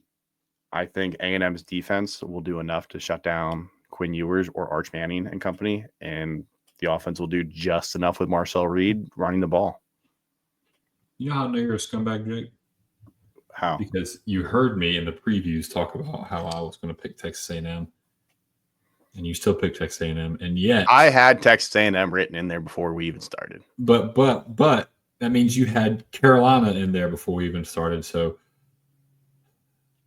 I think A&M's defense will do enough to shut down Quinn Ewers or Arch Manning and company, and the offense will do just enough with Marcel Reed running the ball. You know how I know you're a scumbag, Jake? How? Because you heard me in the previews talk about how I was going to pick Texas A&M, and you still picked Texas A&M, and yet I had Texas A&M written in there before we even started. But that means you had Carolina in there before we even started, so.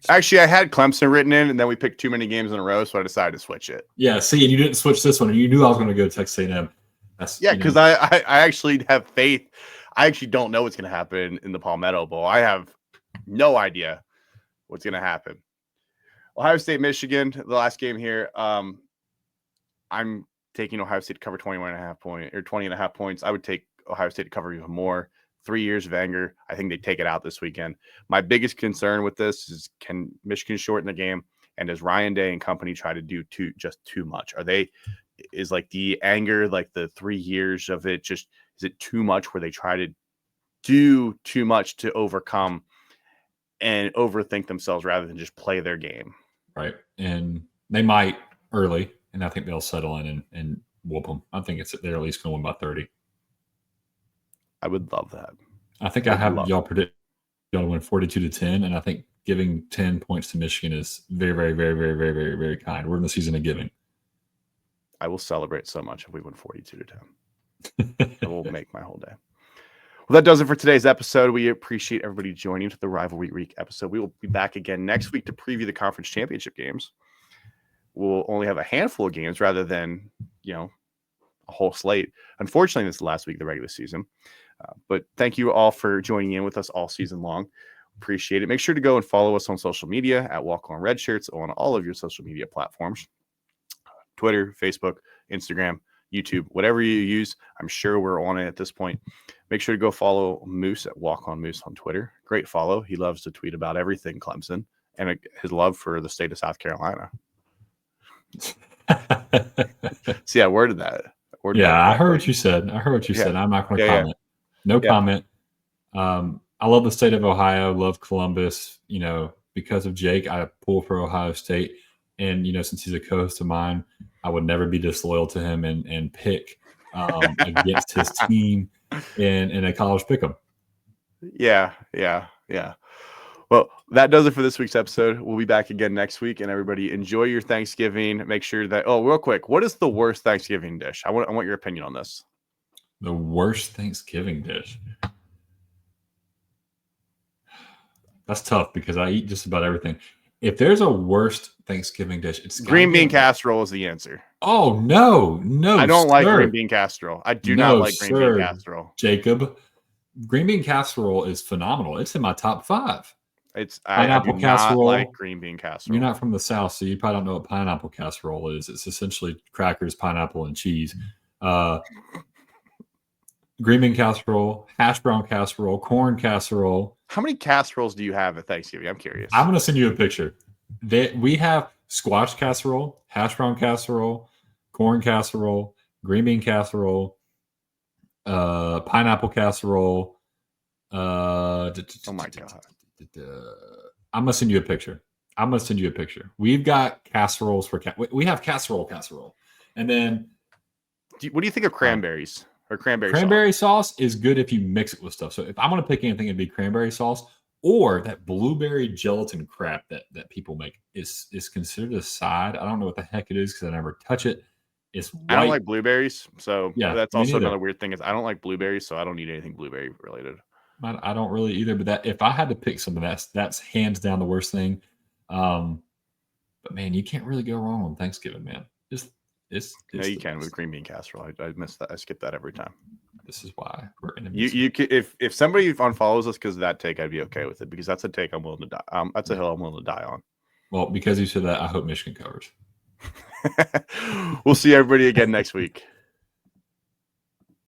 Actually, I had Clemson written in, and then we picked too many games in a row, so I decided to switch it. Yeah, see, and you didn't switch this one, and you knew I was going to go Texas A&M. Because I actually have faith. I actually don't know what's going to happen in the Palmetto Bowl. I have no idea what's going to happen. Ohio State, Michigan, the last game here. I'm taking Ohio State to cover 20.5 points. I would take Ohio State to cover even more. 3 years of anger. I think they take it out this weekend. My biggest concern with this is, can Michigan shorten the game? And does Ryan Day and company try to do too much? Is like the anger, like the 3 years of it, is it too much where they try to do too much to overcome and overthink themselves rather than just play their game? Right. And they might early, and I think they'll settle in and whoop them. I think they're at least going to win by 30. I would love that. I think I have y'all predict y'all to win 42-10, and I think giving 10 points to Michigan is very, very, very, very, very, very, very kind. We're in the season of giving. I will celebrate so much if we win 42-10. It will make my whole day. Well, that does it for today's episode. We appreciate everybody joining to the Rivalry Week episode. We will be back again next week to preview the conference championship games. We'll only have a handful of games rather than, a whole slate. Unfortunately, this is the last week of the regular season. But thank you all for joining in with us all season long. Appreciate it. Make sure to go and follow us on social media at Walk On Redshirts on all of your social media platforms. Twitter, Facebook, Instagram, YouTube, whatever you use. I'm sure we're on it at this point. Make sure to go follow Moose at Walk On Moose on Twitter. Great follow. He loves to tweet about everything Clemson and his love for the state of South Carolina. See, I worded that. I heard what you said. I'm not going to comment. No comment. I love the state of Ohio. Love Columbus. Because of Jake, I pull for Ohio State. And, since he's a co-host of mine, I would never be disloyal to him and pick against his team in a college pick'em. Yeah. Well, that does it for this week's episode. We'll be back again next week, and everybody enjoy your Thanksgiving. Make sure that, real quick, what is the worst Thanksgiving dish? I want your opinion on this. The worst Thanksgiving dish. That's tough because I eat just about everything. If there's a worst Thanksgiving dish, it's green bean casserole is the answer. Oh, no. I don't like green bean casserole. I do not like green bean casserole. Jacob, green bean casserole is phenomenal. It's in my top 5. Pineapple casserole. Not like green bean casserole. You're not from the South, so you probably don't know what pineapple casserole is. It's essentially crackers, pineapple, and cheese. Green bean casserole, hash brown casserole, corn casserole. How many casseroles do you have at Thanksgiving? I'm curious. I'm going to send you a picture. We have squash casserole, hash brown casserole, corn casserole, green bean casserole, pineapple casserole. Oh my God. I'm going to send you a picture. We've got casseroles we have casserole. And then. What do you think of cranberries? Or cranberry sauce is good if you mix it with stuff. So if I'm going to pick anything, it'd be cranberry sauce or that blueberry gelatin crap that people make is considered a side. I don't know what the heck it is because I never touch it. I don't like blueberries. So that's also another weird thing is I don't like blueberries. So I don't need anything blueberry related. I don't really either. But that if I had to pick something, that's hands down the worst thing. But man, you can't really go wrong on Thanksgiving, man. You can with green bean casserole. I miss that. I skip that every time. This is why we're in. If somebody unfollows us because of that take, I'd be okay with it because that's a take I'm willing to die. That's a hill I'm willing to die on. Well, because you said that, I hope Michigan covers. We'll see everybody again next week.